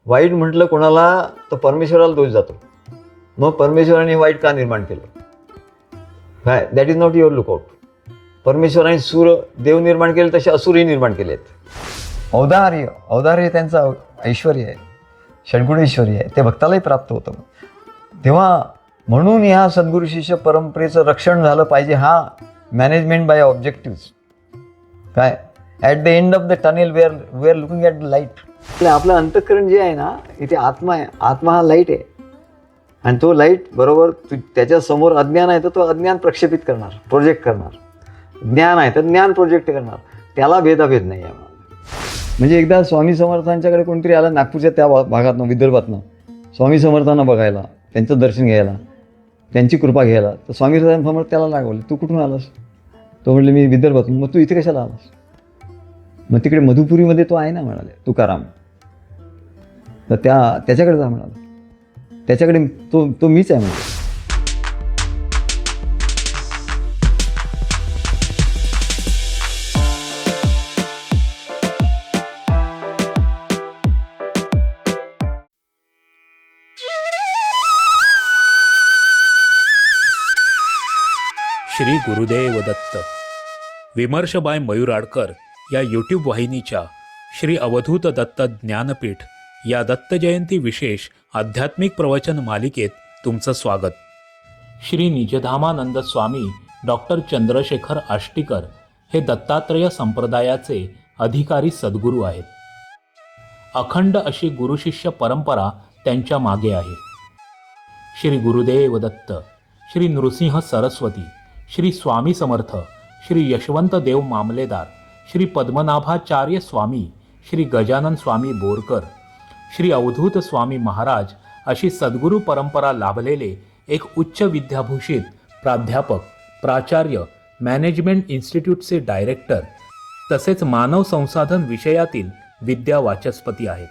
वाईट म्हटलं कोणाला तर परमेश्वराला दोष जातो. मग परमेश्वराने वाईट का निर्माण केलं? काय that is not your lookout. परमेश्वराने सूर देव निर्माण केले तसे असुरही निर्माण केले आहेत. औदार्य त्यांचं ऐश्वर आहे, षड्गुण ऐश्वर्य आहे, ते भक्तालाही प्राप्त होतं. तेव्हा म्हणून ह्या सद्गुरू शिष्य परंपरेचं रक्षण झालं पाहिजे. हा मॅनेजमेंट बाय ऑब्जेक्टिव्ह. काय at the end of the tunnel we are looking at the light. आपलं अंतःकरण जे आहे ना, इथे आत्मा आहे. आत्मा हा लाईट आहे आणि तो लाईट बरोबर त्याच्यासमोर अज्ञान आहे तर तो अज्ञान प्रक्षेपित करणार, प्रोजेक्ट करणार. ज्ञान आहे तर ज्ञान प्रोजेक्ट करणार. त्याला भेदाभेद नाही आहे. म्हणजे एकदा स्वामी समर्थांच्याकडे कोणतरी आलं नागपूरच्या त्या भागातनं, विदर्भातनं, स्वामी समर्थांना बघायला, त्यांचं दर्शन घ्यायला, त्यांची कृपा घ्यायला. तर स्वामी समर्थ त्याला लागवले, तू कुठून आलास? तो म्हटले मी विदर्भातून. मग तू इथे कशाला आलास? मग तिकडे मधुपुरीमध्ये तो आहे ना म्हणाले, तुकाराम. तर त्याच्याकडे जा म्हणाला. त्याच्याकडे तो मीच आहे म्हणजे. श्री गुरुदेव दत्त. विमर्श बाय मयूर आडकर या यूट्यूब वाहिनीच्या श्री अवधूत दत्त ज्ञानपीठ या दत्त जयंती विशेष आध्यात्मिक प्रवचन मालिकेत तुमचं स्वागत. श्री निजधामानंद स्वामी डॉक्टर चंद्रशेखर आष्टीकर हे दत्तात्रय संप्रदायाचे अधिकारी सद्गुरू आहेत. अखंड अशी गुरुशिष्य परंपरा त्यांच्या मागे आहे. श्री गुरुदेव दत्त, श्री नृसिंह सरस्वती, श्री स्वामी समर्थ, श्री यशवंत देव मामलेदार, श्री पद्मनाभाचार्य स्वामी, श्री गजानन स्वामी बोरकर, श्री अवधूत स्वामी महाराज अशी सद्गुरू परंपरा लाभलेले एक उच्च विद्याभूषित प्राध्यापक, प्राचार्य, मॅनेजमेंट इन्स्टिट्यूटचे डायरेक्टर तसेच मानव संसाधन विषयातील विद्या वाचस्पती आहेत.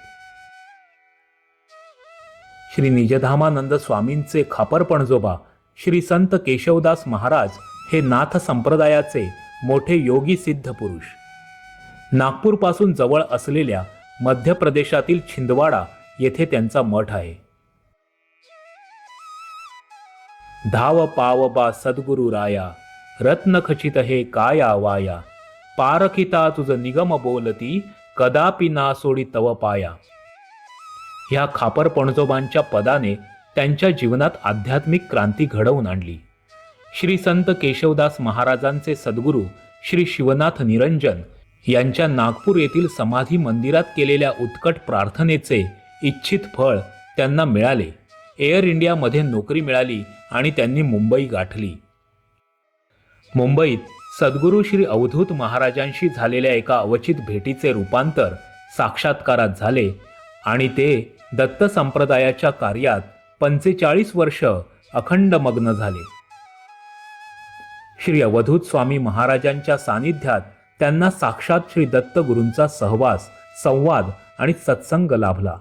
श्री निजधामानंद स्वामींचे खापर पणजोबा श्री संत केशवदास महाराज हे नाथ संप्रदायाचे मोठे योगी सिद्ध पुरुष. नागपूरपासून जवळ असलेल्या मध्य प्रदेशातील छिंदवाडा येथे त्यांचा मठ आहे. धाव पाव बा सद्गुरु राया, रत्न खचित हे काया वाया, पारखिता तुझ निगम बोलती, कदापि ना सोडी तव पाया. ह्या खापर पणजोबांच्या पदाने त्यांच्या जीवनात आध्यात्मिक क्रांती घडवून आणली. श्री संत केशवदास महाराजांचे सद्गुरू श्री शिवनाथ निरंजन यांच्या नागपूर येथील समाधी मंदिरात केलेल्या उत्कट प्रार्थनेचे इच्छित फळ त्यांना मिळाले. एअर इंडियामध्ये नोकरी मिळाली आणि त्यांनी मुंबई गाठली. मुंबईत सद्गुरू श्री अवधूत महाराजांशी झालेल्या एका अवचित भेटीचे रूपांतर साक्षात्कारात झाले आणि ते दत्त संप्रदायाच्या कार्यात 45 वर्ष अखंड मग्न झाले. श्री अवधूत स्वामी महाराजांच्या सानिध्यात त्यांना साक्षात श्री दत्त गुरूंचा सहवास, संवाद आणि सत्संग लाभला.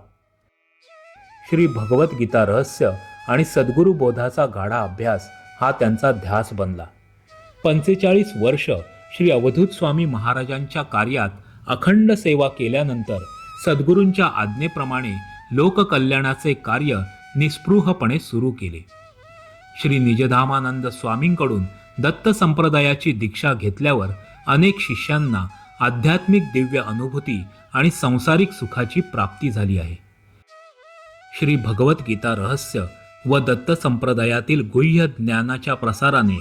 श्री भगवद्गीता रहस्य आणि सद्गुरू बोधाचा गाढा अभ्यास हा त्यांचा ध्यास बनला. 45 वर्ष श्री अवधूत स्वामी महाराजांच्या कार्यात अखंड सेवा केल्यानंतर सद्गुरूंच्या आज्ञेप्रमाणे लोककल्याणाचे कार्य निस्पृहपणे सुरू केले. श्री निजधामानंद स्वामींकडून दत्त संप्रदायाची दीक्षा घेतल्यावर अनेक शिष्यांना आध्यात्मिक दिव्य अनुभूती आणि सांसारिक सुखाची प्राप्ती झाली आहे. श्री भगवद्गीता रहस्य व दत्त संप्रदायातील गुह्य ज्ञानाच्या प्रसाराने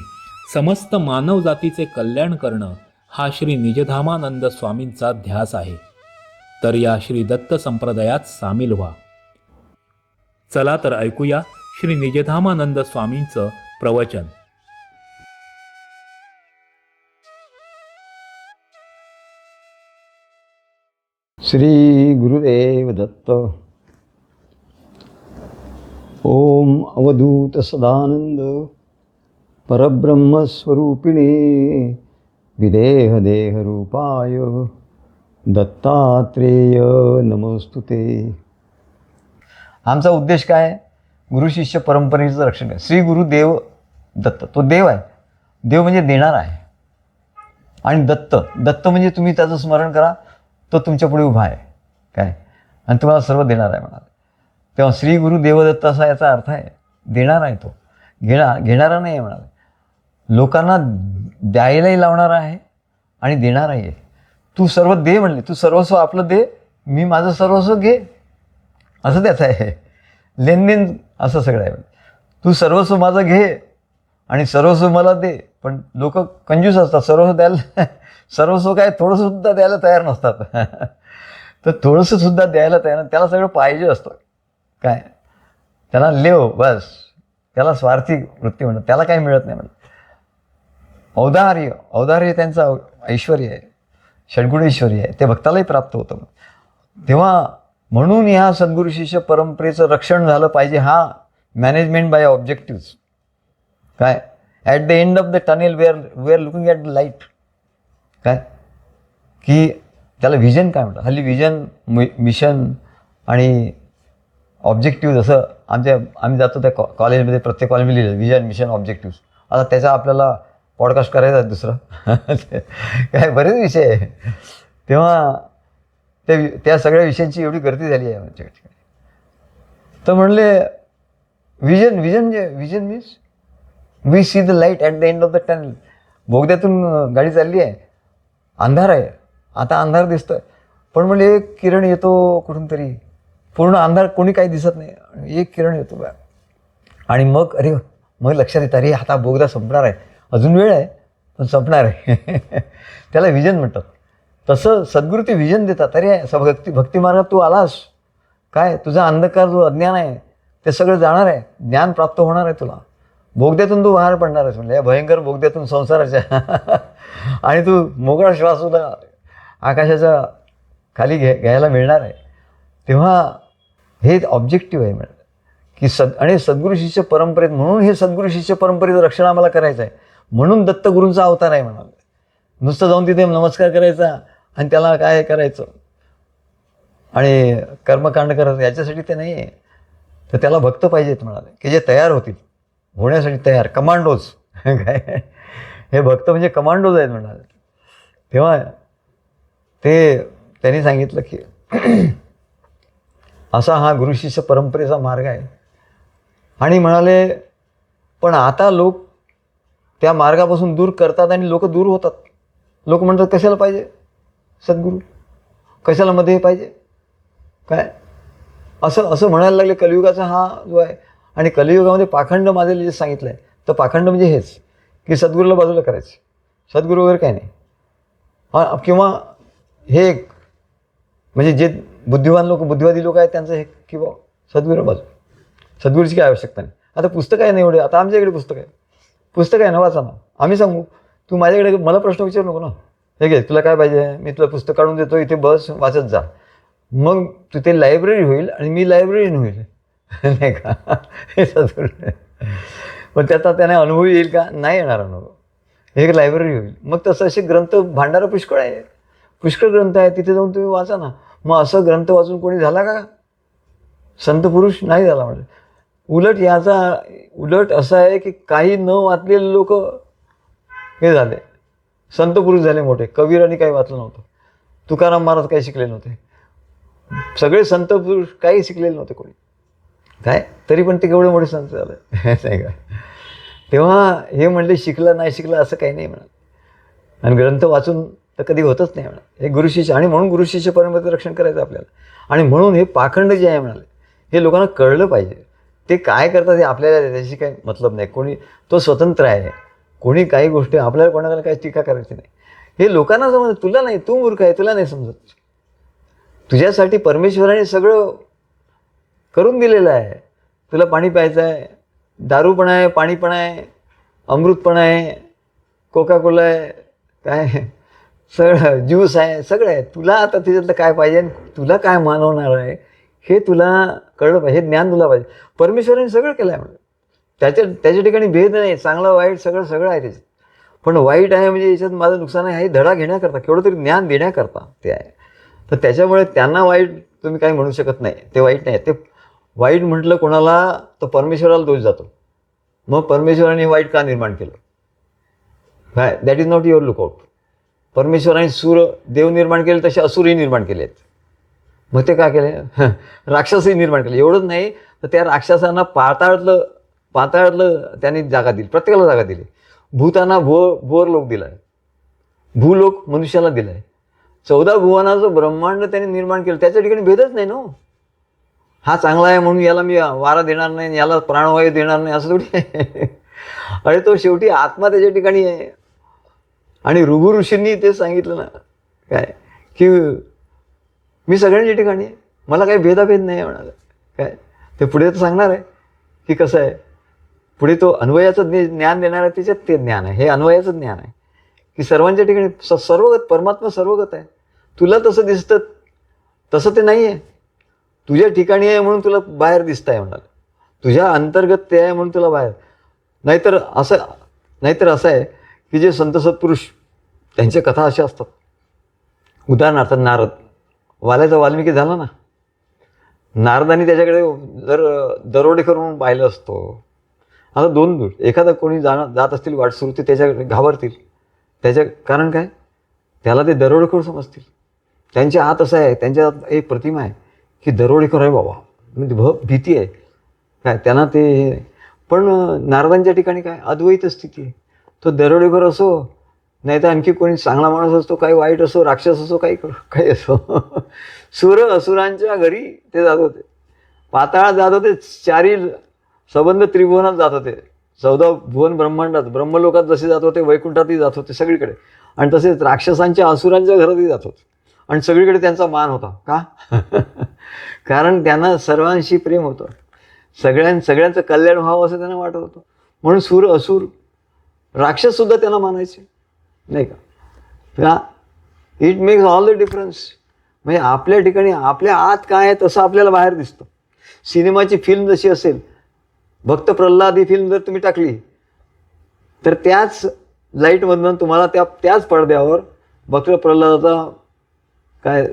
समस्त मानव जातीचे कल्याण करणं हा श्री निजधामानंद स्वामींचा ध्यास आहे. तर या श्री दत्त संप्रदायात सामील व्हा. चला तर ऐकूया श्री निजधामानंद स्वामींचं प्रवचन. श्री गुरुदेव दत्त. ओम अवधूत सदानंद परब्रह्मस्वरूपिणे विदेह देहरूपाय दत्तात्रेय नमोस्तुते. आमचा उद्देश काय आहे? गुरु शिष्य परंपरेचं रक्षण आहे. श्री गुरुदेव दत्त, तो देव आहे. देव म्हणजे देणार आहे. आणि दत्त म्हणजे तुम्ही त्याचं स्मरण करा, तो तुमच्या पुढे उभा आहे. काय आणि तुम्हाला सर्व देणार आहे म्हणाले. तेव्हा श्री गुरु देवदत्त असा याचा अर्थ आहे. देणार आहे तो, घेणारा नाही आहे म्हणाले. लोकांना द्यायलाही लावणारा आहे आणि देणाराही आहे. तू सर्व दे म्हणले, तू सर्वस्व आपलं दे, मी माझं सर्वस्व घे, असं त्याचं आहे. लेनदेन असं सगळं आहे. तू सर्वस्व माझं घे आणि सर्वस्व मला दे. पण लोक कंजूस असतात, सर्वस्व द्यायला सर्वस्व काय थोडंसुद्धा द्यायला तयार नसतात. तर थोडंसं सुद्धा द्यायला तयार, त्याला सगळं पाहिजे असतं. काय त्याला लेव बस, त्याला स्वार्थी वृत्ती म्हणतात, त्याला काही मिळत नाही म्हणत. औदार्य त्यांचं ऐश्वर आहे, षड्गुण ऐश्वर्य आहे, ते भक्तालाही प्राप्त होतं. तेव्हा म्हणून ह्या सद्गुरू शिष्य परंपरेचं रक्षण झालं पाहिजे. हा मॅनेजमेंट बाय ऑब्जेक्टिव्ह. काय at the end of the tunnel we are looking at the light. काय की त्याला व्हिजन काय म्हणतात. हल्ली व्हिजन, मिशन आणि ऑब्जेक्टिव्ह. जसं आम्ही जातो त्या कॉलेजमध्ये, प्रत्येक कॉलेजमध्ये लिहिलं व्हिजन, मिशन, ऑब्जेक्टिव्ह. आता त्याचा आपल्याला पॉडकास्ट करायचा आहे दुसरं. काय बरेच विषय आहे. तेव्हा त्या सगळ्या विषयांची एवढी गर्दी झाली आहे आमच्या ठिकाणी. तर म्हणले vision means we see the light at the end of the tunnel. बोगद्यातून गाडी चालली आहे, अंधार आहे, आता अंधार दिसतोय, पण म्हणजे एक किरण येतो कुठून तरी, पूर्ण अंधार, कोणी काही दिसत नाही, एक किरण येतो बा. आणि मग मग लक्षात येतं, अरे आता बोगदा संपणार आहे, अजून वेळ आहे पण संपणार आहे. त्याला व्हिजन म्हणतात. तसं सद्गुरू ते व्हिजन देतात. अरे भक्ती मार्गात तू आलास, काय तुझा अंधकार जो अज्ञान आहे ते सगळं जाणार आहे, ज्ञान प्राप्त होणार आहे तुला, बोगद्यातून तू बाहेर पडणार आहेस म्हणजे या भयंकर बोगद्यातून संसाराच्या. आणि तू मोकळा श्वास सुद्धा आकाशाच्या खाली घ्यायला मिळणार आहे. तेव्हा हे ऑब्जेक्टिव्ह आहे म्हणजे की आणि सद्गुरू शिष्य परंपरेत, म्हणून हे सद्गुरू शिष्य परंपरेचं रक्षण आम्हाला करायचं आहे. म्हणून दत्तगुरूंचा अवतार आहे म्हणाले. नुसतं जाऊन तिथे नमस्कार करायचा आणि त्याला काय करायचं आणि कर्मकांड करायचं, याच्यासाठी ते नाही आहे. तर त्याला भक्त पाहिजेत म्हणाले, की जे तयार होतील होण्यासाठी तयार, कमांडोज. काय हे भक्त म्हणजे कमांडोज आहेत म्हणाले. तेव्हा त्यांनी सांगितलं की असा हा गुरुशिष्य परंपरेचा मार्ग आहे. आणि म्हणाले पण आता लोक त्या मार्गापासून दूर करतात आणि लोक दूर होतात. लोक म्हणतात कशाला पाहिजे सद्गुरू, कशाला मध्ये पाहिजे, काय असं म्हणायला लागले. कलियुगाचा हा जो आहे, आणि कलियुगामध्ये पाखंड माजले जे सांगितलं आहे, तर पाखंड म्हणजे हेच की सद्गुरूला बाजूला करायचं, सद्गुरू वगैरे काही नाही. किंवा हे एक म्हणजे जे बुद्धिवादी लोक आहेत त्यांचं हे की बा सद्गुरू बाजू, सद्गुरूची काय आवश्यकता नाही. आता पुस्तक आहे ना एवढे, आता आमच्याकडे पुस्तक आहे ना, वाचा ना. आम्ही सांगू, तू माझ्याकडे मला प्रश्न विचारू नको ना, हे घे तुला काय पाहिजे, मी तुला पुस्तक काढून देतो, इथे बस वाचत जा. मग तिथे लायब्ररी होईल आणि मी लायब्ररीन होईल, नाही का. हे सद्गुरू. पण त्याचा त्याने अनुभव येईल का, नाही येणार अनुभव. एक लायब्ररी होईल. मग तसं असे ग्रंथ भांडारं पुष्कळ आहे, पुष्कळ ग्रंथ आहे, तिथे जाऊन तुम्ही वाचा ना. मग असं ग्रंथ वाचून कोणी झाला का संत पुरुष, नाही झाला. म्हणजे उलट असं आहे की काही न वाचलेले लोक हे झाले संत पुरुष झाले मोठे. कबीरांनी काही वाचलं नव्हतं, तुकाराम महाराज काही शिकले नव्हते, सगळे संत पुरुष काही शिकलेले नव्हते कोणी, काय तरी पण ते केवढे मोठे संत झाले. नाही का. तेव्हा हे म्हणले शिकलं नाही शिकलं असं काही नाही म्हणा, आणि ग्रंथ वाचून तर कधी होतच नाही म्हणा. हे गुरुशिष्य, आणि म्हणून गुरुशिष्य परंपरेचं रक्षण करायचं आपल्याला. आणि म्हणून हे पाखंड जे आहे म्हणाले, हे लोकांना कळलं पाहिजे. ते काय करतात हे आपल्याला त्याची काही मतलब नाही. कोणी तो स्वतंत्र आहे, कोणी काही गोष्टी आपल्याला कोणाला काही टीका करायची नाही. हे लोकांना समजत, तुला नाही, तू मूर्ख आहे, तुला नाही समजत. तुझ्यासाठी परमेश्वराने सगळं करून दिलेलं आहे. तुला पाणी प्यायचं आहे, दारू पण आहे, पाणी पण आहे, अमृत पण आहे, कोका कोला आहे, काय सगळं ज्यूस आहे, सगळं आहे. तुला आता त्याच्यातलं काय पाहिजे, तुला काय मानवणार आहे हे तुला कळलं पाहिजे, हे ज्ञान तुला पाहिजे. परमेश्वराने सगळं केलं आहे म्हणजे त्याच्या ठिकाणी भेद नाही, चांगलं वाईट सगळं आहे त्याच्यात. पण वाईट आहे म्हणजे याच्यात माझं नुकसान आहे हे धडा घेण्याकरता, केवढं तरी ज्ञान देण्याकरता ते आहे. तर त्याच्यामुळे त्यांना वाईट तुम्ही काही म्हणू शकत नाही, ते वाईट नाही. ते वाईट म्हटलं कोणाला तर परमेश्वराला दोष जातो. मग परमेश्वराने वाईट का निर्माण केलं, काय that is not your lookout. परमेश्वराने देव निर्माण केले, तसे असुरही निर्माण केले आहेत. मग ते काय केले राक्षसही निर्माण केले. एवढंच नाही तर त्या राक्षसांना पाताळातलं त्यांनी जागा दिली, प्रत्येकाला जागा दिली. भूतांना भुवर लोक दिला आहे, भूलोक मनुष्याला दिला आहे. 14 भुवनाचं ब्रह्मांड त्यांनी निर्माण केलं. त्याच्या ठिकाणी भेदच नाही ना. हा चांगला आहे म्हणून याला मी वारा देणार नाही, याला प्राणवायू देणार नाही, असं थोडी आहे. अरे तो शेवटी आत्मा त्याच्या ठिकाणी आहे. आणि ऋभू ऋषींनी ते सांगितलं ना काय, की मी सगळ्यांच्या ठिकाणी आहे, मला काही भेदाभेद नाही म्हणाला. काय ते पुढे तर सांगणार आहे की कसं आहे. पुढे तो अन्वयाचं ज्ञान देणार आहे, त्याच्यात ते ज्ञान आहे. हे अन्वयाचं ज्ञान आहे की सर्वांच्या ठिकाणी सर्वगत, परमात्मा सर्वगत आहे. तुला तसं दिसतं, तसं ते नाही आहे. तुझ्या ठिकाणी आहे म्हणून तुला बाहेर दिसत आहे म्हणाल, तुझ्या अंतर्गत ते आहे म्हणून तुला बाहेर. नाहीतर असं आहे की जे संत सत्पुरुष त्यांच्या कथा अशा असतात. उदाहरणार्थ नारद, वाल्याचा वाल्मिकी झाला ना. नारदांनी त्याच्याकडे जर दरोडेखोर म्हणून पाहिलं असतो. आता दोन एखादा कोणी जात असतील वाटसरू, ते त्याच्याकडे घाबरतील. कारण काय, त्याला ते दरोडेखोर समजतील. त्यांच्या आत असं आहे, त्यांच्या आत एक प्रतिमा आहे की दरोडेखोर आहे बाबा, म्हणजे भीती आहे काय त्यांना ते. पण नारदांच्या ठिकाणी काय अद्वैत स्थिती आहे. तो दरोडेखोर असो, नाही तर आणखी कोणी चांगला माणूस असतो, काही वाईट असो, राक्षस असो, काही असो. असुरांच्या घरी ते जात होते, पाताळात जात होते, 4 संबंध त्रिभुवनात जात होते, 14 भुवन ब्रह्मांडात, ब्रह्मलोकात जसे जात होते, वैकुंठातही जात होते सगळीकडे. आणि तसेच राक्षसांच्या असुरांच्या घरातही जात होते. आणि सगळीकडे त्यांचा मान होता. का कारण त्यांना सर्वांशी प्रेम होतं, सगळ्यांचं कल्याण व्हावं असं त्यांना वाटत होतं. म्हणून असुर राक्षससुद्धा त्यांना मानायचे नाही का. It makes all the difference. म्हणजे आपल्या ठिकाणी आपल्या आत काय आहे तसं आपल्याला बाहेर दिसतं. सिनेमाची फिल्म जशी असेल, भक्त प्रल्हाद ही फिल्म जर तुम्ही टाकली तर त्याच लाईटमधून तुम्हाला त्याच पडद्यावर भक्त प्रल्हादाचा काय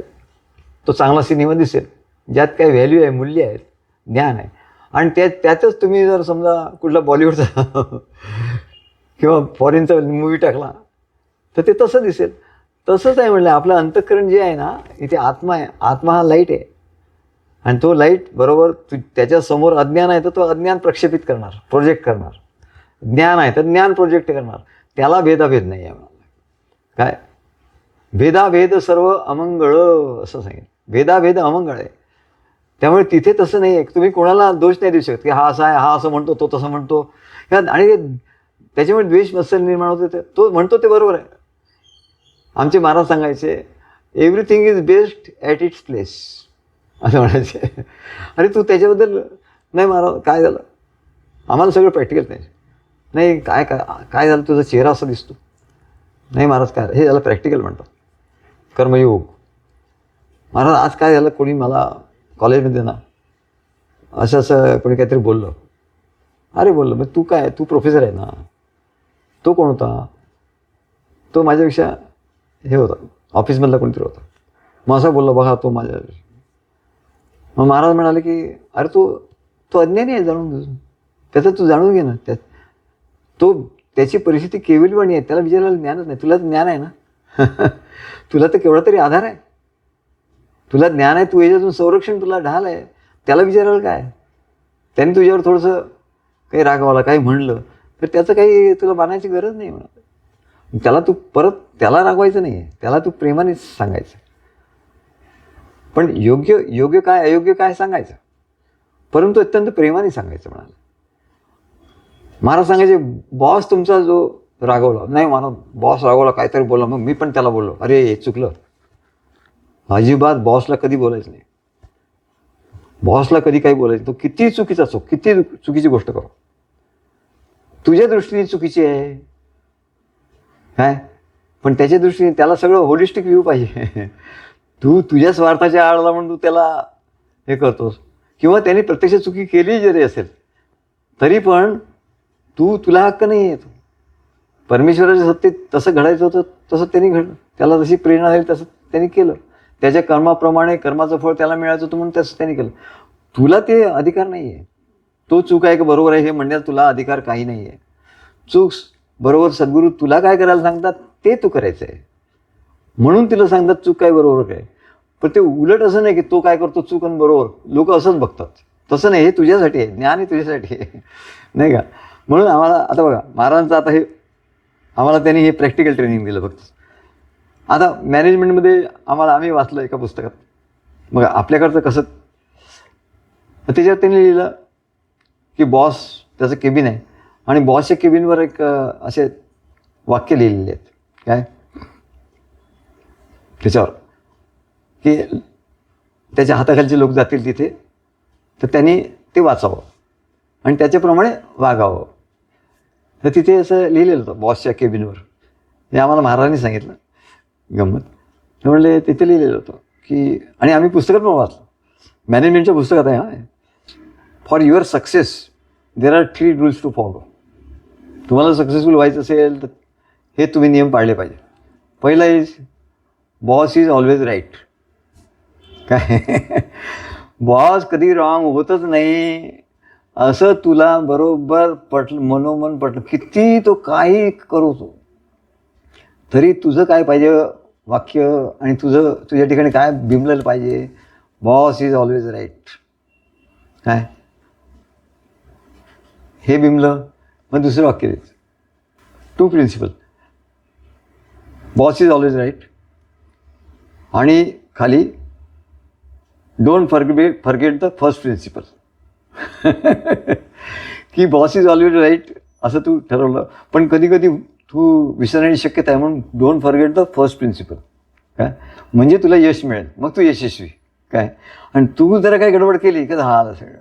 तो चांगला सिनेमा दिसेल, ज्यात काय व्हॅल्यू आहे, मूल्य आहे, ज्ञान आहे. आणि त्यातच तुम्ही जर समजा कुठला बॉलिवूडचा किंवा फॉरेनचा मूवी टाकला तर ते तसं दिसेल. तसंच आहे म्हणलं, आपलं अंतःकरण जे आहे ना, इथे आत्मा आहे. आत्मा हा लाईट आहे. आणि तो लाईट बरोबर त्याच्यासमोर अज्ञान आहे तर तो अज्ञान प्रक्षेपित करणार, प्रोजेक्ट करणार. ज्ञान आहे तर ज्ञान प्रोजेक्ट करणार. त्याला भेदाभेद नाही आहे म्हणा. काय भेदाभेद सर्व अमंगळ असं सांगेल. भेदाभेद अमंगळ आहे. त्यामुळे तिथे तसं नाही आहे. तुम्ही कोणाला दोष नाही देऊ शकत की हा असा आहे, हा असं म्हणतो, तो तसं म्हणतो. आणि त्याच्यामुळे द्वेष मत्सर निर्माण होते. तो म्हणतो ते बरोबर आहे. आमचे महाराज सांगायचे, everything is best at its place असं म्हणायचे. अरे तू त्याच्याबद्दल नाही महाराज, काय झालं, आम्हाला सगळं प्रॅक्टिकल नाही. काय झालं, तुझा चेहरा असा दिसतो. नाही महाराज, काय हे याला प्रॅक्टिकल म्हणतात, कर्मयोग. महाराज आज काय झालं, कोणी मला कॉलेजमध्ये ना असं कोणी काहीतरी बोललं. अरे बोललं, मग तू प्रोफेसर आहे ना. तो कोण होता, तो माझ्यापेक्षा हे होता, ऑफिसमधला कोणतरी होता. मग असं बोललं, बघा तो माझ्या. मग महाराज म्हणाले की अरे तो अज्ञानी आहे, त्याचं तू जाणून घे ना. त्याची परिस्थिती केविलवाणी आहे, त्याला विचारायला ज्ञानच नाही. तुला ज्ञान आहे ना. तुला तर केवढा तरी आधार आहे, तुला ज्ञान आहे, तू याच्यातून संरक्षण, तुला ढाल आहे. त्याला विचारायला काय. त्याने तुझ्यावर थोडंसं काही रागवाला, काही म्हणलं तर त्याचं काही तुला मानायची गरज नाही म्हणा. त्याला रागवायचं नाही आहे, त्याला तू प्रेमाने सांगायचं. पण योग्य काय अयोग्य काय सांगायचं, परंतु अत्यंत प्रेमाने सांगायचं म्हणाले. महाराज सांगायचे, बॉस तुमचा जो रागवला, नाही महाराज बॉस रागवला, काहीतरी बोलला, मग मी पण त्याला बोललो, अरे हे चुकलं. अजिबात बॉसला कधी बोलायचं नाही. बॉसला कधी काही बोलायचं, तो किती चुकीचा असो, किती चुकीची गोष्ट करो, तुझ्या दृष्टीने चुकीची आहे काय, पण त्याच्या दृष्टीने त्याला सगळं होलिस्टिक व्ह्यू पाहिजे. तुझ्या स्वार्थाच्या आळला म्हणून तू त्याला हे करतोस. किंवा त्याने प्रत्यक्ष चुकी केली जरी असेल तरी पण तुला हक्क नाही आहे. परमेश्वराच्या सत्तेत तसं घडायचं होतं तसं त्यांनी घडलं, त्याला जशी प्रेरणा झाली तसं त्यांनी केलं. त्याच्या कर्माप्रमाणे कर्माचं फळ त्याला मिळायचं होतं म्हणून तसं त्यांनी केलं. तुला ते अधिकार नाही आहे. तो चूक आहे की बरोबर आहे हे म्हणण्यात तुला अधिकार काही नाही आहे. चूक बरोबर सद्गुरू तुला काय करायला सांगतात ते तू करायचं आहे, म्हणून तिला सांगतात चूक काय बरोबर काय. पण ते उलट असं नाही की तो काय करतो चूक आणि बरोबर, लोक असंच बघतात. तसं नाही, हे तुझ्यासाठी आहे, ज्ञान हे तुझ्यासाठी आहे नाही का. म्हणून आम्हाला आता बघा महाराजांचं आता हे आम्हाला त्यांनी हे प्रॅक्टिकल ट्रेनिंग दिलं फक्त. आता मॅनेजमेंटमध्ये आम्ही वाचलं एका पुस्तकात, मग आपल्याकडचं कसं, त्याच्यावर त्यांनी लिहिलं की बॉस त्याचं केबिन आहे आणि बॉसच्या केबिनवर एक असे वाक्य लिहिलेले आहेत. काय त्याच्यावर की त्याच्या हाताखालचे लोक जातील तिथे तर त्यांनी ते वाचावं आणि त्याच्याप्रमाणे वागावं. तर तिथे असं लिहिलेलं होतं बॉसच्या केबिनवर. हे आम्हाला महाराजांनी सांगितलं, गंमत. ते म्हणले तिथे लिहिलेलं होतं की, आणि आम्ही पुस्तकात पण वाचलं, मॅनेजमेंटच्या पुस्तकात आहे. हां, for your success there are 3 rules to follow. तुम्हाला सक्सेसफुल व्हायचं असेल तर हे तुम्ही नियम पाळले पाहिजे. पहिला is boss is always right. काय बॉस कधी रॉंग होतच नाही असं तुला बरोबर पटलं, मनोमन पटलं, किती तो काही करू तो, तरी तुझं काय पाहिजे वाक्य आणि तुझ्या ठिकाणी काय बिंबलेलं पाहिजे, बॉस इज ऑलवेज राईट. काय हे बिंबलं, मग दुसरं वाक्य द्यायचं. 2 principle, boss is always right आणि खाली don't forget the first principle. की बॉस इज ऑलवेज राईट असं तू ठरवलं, पण कधी कधी तू विसरण्याची शक्यता आहे, म्हणून don't forget the first principle. काय म्हणजे तुला यश मिळेल, मग तू यशस्वी. काय आणि तू जरा काय गडबड केली की झालं सगळं.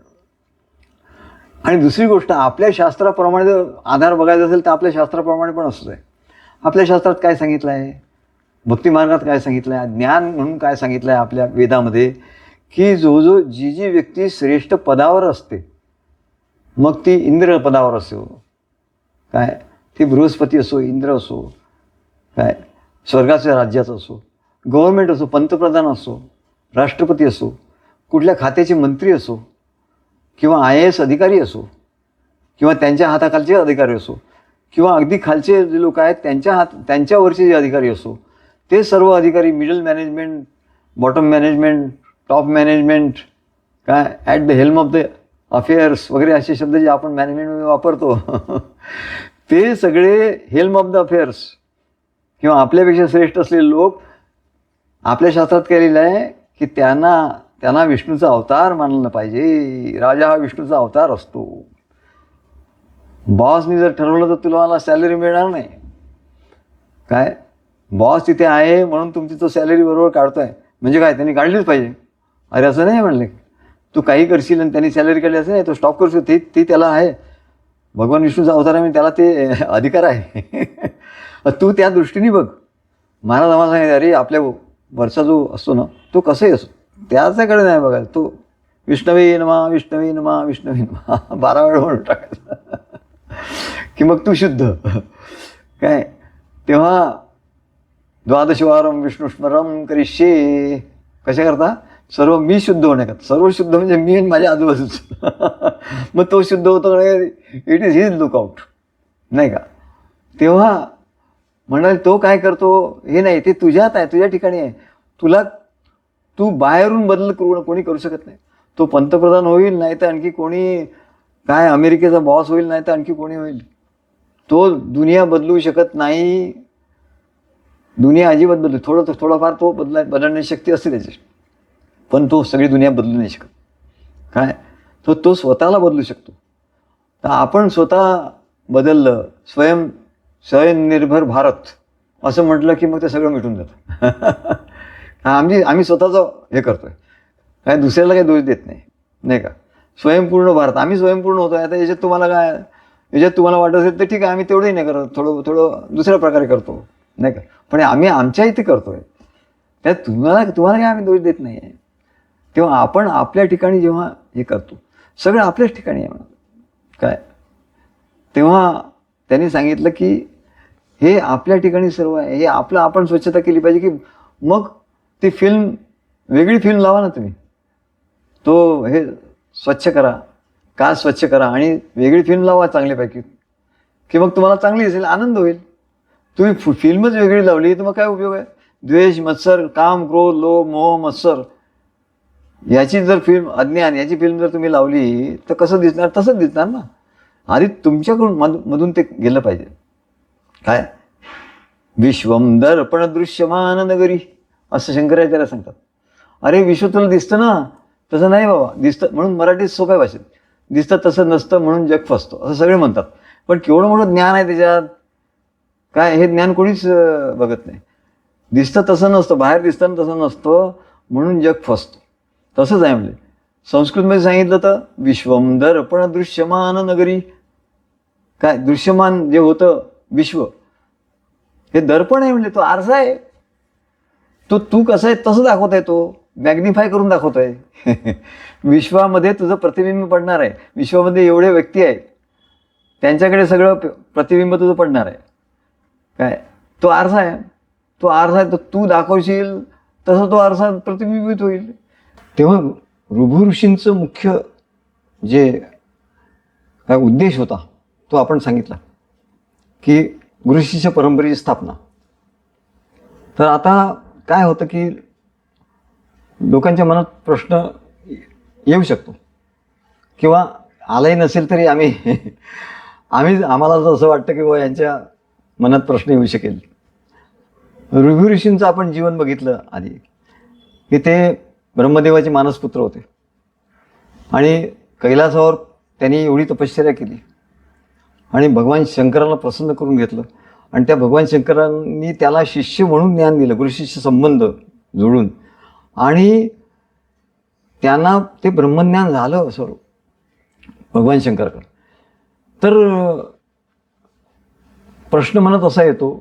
आणि दुसरी गोष्ट, आपल्या शास्त्राप्रमाणे जर आधार बघायचा असेल तर आपल्या शास्त्राप्रमाणे पण असतो आहे. आपल्या शास्त्रात काय सांगितलं आहे, भक्तिमार्गात काय सांगितलं आहे, ज्ञान म्हणून काय सांगितलं आहे आपल्या वेदामध्ये, की जी व्यक्ती श्रेष्ठ पदावर असते, मग ती इंद्र पदावर असो, काय ती बृहस्पती असो, इंद्र असो, काय स्वर्गाच्या राज्याचं असो, गव्हर्मेंट असो, पंतप्रधान असो, राष्ट्रपती असो, कुठल्या खात्याचे मंत्री असो, किंवा IAS अधिकारी असो, किंवा त्यांच्या हाताखालचे अधिकारी असो, किंवा अगदी खालचे जे लोक आहेत त्यांच्यावरचे जे अधिकारी असो, ते सर्व अधिकारी, middle management, bottom management, top management, काय at the helm of the affairs वगैरे असे शब्द जे आपण मॅनेजमेंटमध्ये वापरतो ते सगळे हेल्म ऑफ द अफेअर्स किंवा आपल्यापेक्षा श्रेष्ठ असलेले लोक, आपल्या शास्त्रात केलेलं आहे की त्यांना विष्णूचा अवतार मानलं पाहिजे. राजा हा विष्णूचा अवतार असतो. बॉसनी जर ठरवलं तर तुला मला सॅलरी मिळणार नाही. काय बॉस तिथे आहे म्हणून तुमची तो सॅलरी बरोबर काढतो आहे म्हणजे काय त्यांनी काढलीच पाहिजे. अरे असं नाही म्हणले, तू काही करशील आणि त्यांनी सॅलरी काढली असं नाही, तो स्टॉप करू शकतो. ती त्याला आहे, भगवान विष्णूचा अवतार आहे म्हणजे त्याला ते अधिकार आहे. तू त्या दृष्टीने बघ. महाराज आम्हाला सांगितलं, अरे आपल्या वरचा जो असतो ना तो कसंही असो, त्याच्याकडे नाही बघायला. तो विष्णवे नमा विष्णवे नमा विष्णवे नमा 12 वेळ म्हणून टाकायचा की मग तू शुद्ध. काय तेव्हा 12 वारम विष्णुस्मरम करिष्ये कशा करता, सर्व मी शुद्ध होण्याकरता. सर्व शुद्ध म्हणजे मी आणि माझ्या आजूबाजूचं. मग तो शुद्ध होतो, इट इज हिज लुकआउट, नाही का. तेव्हा म्हणाल तो काय करतो हे नाही, ते तुझ्यात आहे, तुझ्या ठिकाणी आहे. तू बाहेरून बदल कोणी करू शकत नाही. तो पंतप्रधान होईल, नाही तर आणखी कोणी काय अमेरिकेचा बॉस होईल, नाही तर आणखी कोणी होईल. तो दुनिया बदलू शकत नाही. दुनिया अजिबात थोडाफार तो बदलण्याची शक्ती असते त्याची, पण तो सगळी दुनिया बदलू नाही शकत. काय तो स्वतःला बदलू शकतो. तर आपण स्वतः बदललं, स्वयंनिर्भर भारत असं म्हटलं की मग ते सगळं मिटून जातं. आम्ही स्वतःचं हे करतोय, काय दुसऱ्याला काही दोष देत नाही, नाही का. स्वयंपूर्ण भारत, आम्ही स्वयंपूर्ण होतो. आता याच्यात तुम्हाला वाटत असेल तर ठीक आहे, आम्ही तेवढंही नाही करत, थोडं दुसऱ्या प्रकारे करतो, नाही का. पण आम्ही आमच्या इथे करतोय, त्यात तुम्हाला काय आम्ही दोष देत नाही आहे. तेव्हा आपण आपल्या ठिकाणी जेव्हा हे करतो, सगळं आपल्याच ठिकाणी आहे म्हणा. काय तेव्हा त्यांनी सांगितलं की हे आपल्या ठिकाणी सर्व आहे, हे आपण स्वच्छता केली पाहिजे. की मग ती वेगळी फिल्म लावा ना तुम्ही, तो हे स्वच्छ करा, का स्वच्छ करा आणि वेगळी फिल्म लावा चांगल्यापैकी, की मग तुम्हाला चांगली दिसेल, आनंद होईल. तुम्ही फिल्मच वेगळी लावली तर मग काय उपयोग आहे. द्वेष, मत्सर, काम, क्रोध, लोभ, मोह, मत्सर याची जर फिल्म, अज्ञान याची फिल्म जर तुम्ही लावली तर कसं दिसणार? तसंच दिसणार ना. आधी तुमच्याकडून मधून ते गेलं पाहिजे. काय? विश्वम दर्पण दृश्यमान नगरी असं शंकराचार्य सांगतात. अरे विश्व तुला दिसतं ना, तसं नाही बाबा. दिसतं म्हणून मराठीत सोप्या भाषेत, दिसतं तसं नसतं म्हणून जग फसतो असं सगळे म्हणतात. पण केवढं मोठं ज्ञान आहे त्याच्यात. काय हे ज्ञान कोणीच बघत नाही. दिसतं तसं नसतं, बाहेर दिसतं तसं नसतं म्हणून जग फसतो. तसंच आहे. म्हणजे संस्कृतमध्ये सांगितलं तर विश्वम दर्पण दृश्यमान नगरी. काय? दृश्यमान जे होतं विश्व हे दर्पण आहे. म्हणजे तो आरसा आहे. तो तू कसं आहे तसं दाखवत आहे. तो मॅग्निफाय करून दाखवत आहे. विश्वामध्ये तुझं प्रतिबिंब पडणार आहे. विश्वामध्ये एवढे व्यक्ती आहेत, त्यांच्याकडे सगळं प्रतिबिंब तुझं पडणार आहे. काय? तो आरसा आहे. तो आरसा आहे. तर तू दाखवशील तसं तो आरसा प्रतिबिंबित होईल. तेव्हा ऋभू ऋषींचं मुख्य जे काय उद्देश होता तो आपण सांगितला की गुरुशिष्य परंपरेची स्थापना. तर आता काय होतं की लोकांच्या मनात प्रश्न येऊ शकतो किंवा आलाही नसेल तरी आम्हाला असं वाटतं की बुवा यांच्या मनात प्रश्न येऊ शकेल. ऋभू ऋषींचं आपण जीवन बघितलं आधी की ते ब्रह्मदेवाचे मानसपुत्र होते आणि कैलासावर त्यांनी एवढी तपश्चर्या केली आणि भगवान शंकराला प्रसन्न करून घेतलं आणि त्या भगवान शंकरांनी त्याला शिष्य म्हणून ज्ञान दिलं, गुरुशिष्य संबंध जुळून, आणि त्यांना ते ब्रह्मज्ञान झालं असं भगवान शंकराकडं. तर प्रश्न मनात असा येतो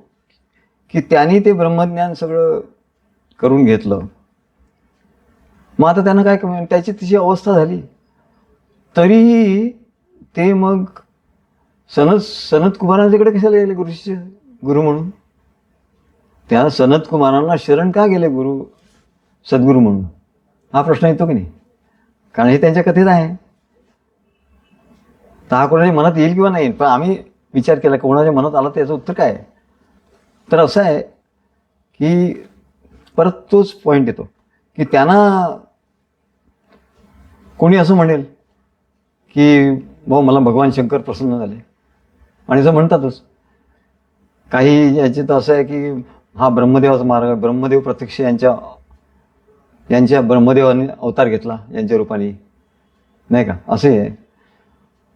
की त्यांनी ते ब्रह्मज्ञान सगळं करून घेतलं, मग आता त्यांना काय कमी, त्याची तिची अवस्था झाली तरीही ते मग सनत कुमारांच्याकडे कशाला गेले गुरुशिष्य गुरु म्हणून? त्या सनत कुमारांना शरण का गेले गुरु सद्गुरू म्हणून? हा प्रश्न येतो की नाही? कारण हे त्यांच्या कथेत आहे. तर हा कोणाच्या मनात येईल किंवा नाही, पण आम्ही विचार केला कोणाच्या मनात आला त्याचं उत्तर काय आहे. तर असं आहे की परत तोच पॉईंट येतो की त्यांना कोणी असं म्हणेल की भाऊ मला भगवान शंकर प्रसन्न झाले, आणि असं म्हणतातच. काही याचे तर असं आहे की हा ब्रह्मदेवाचा मार्ग आहे, ब्रह्मदेव प्रत्यक्ष यांच्या ब्रह्मदेवाने अवतार घेतला यांच्या रूपाने, नाही का, असे आहे.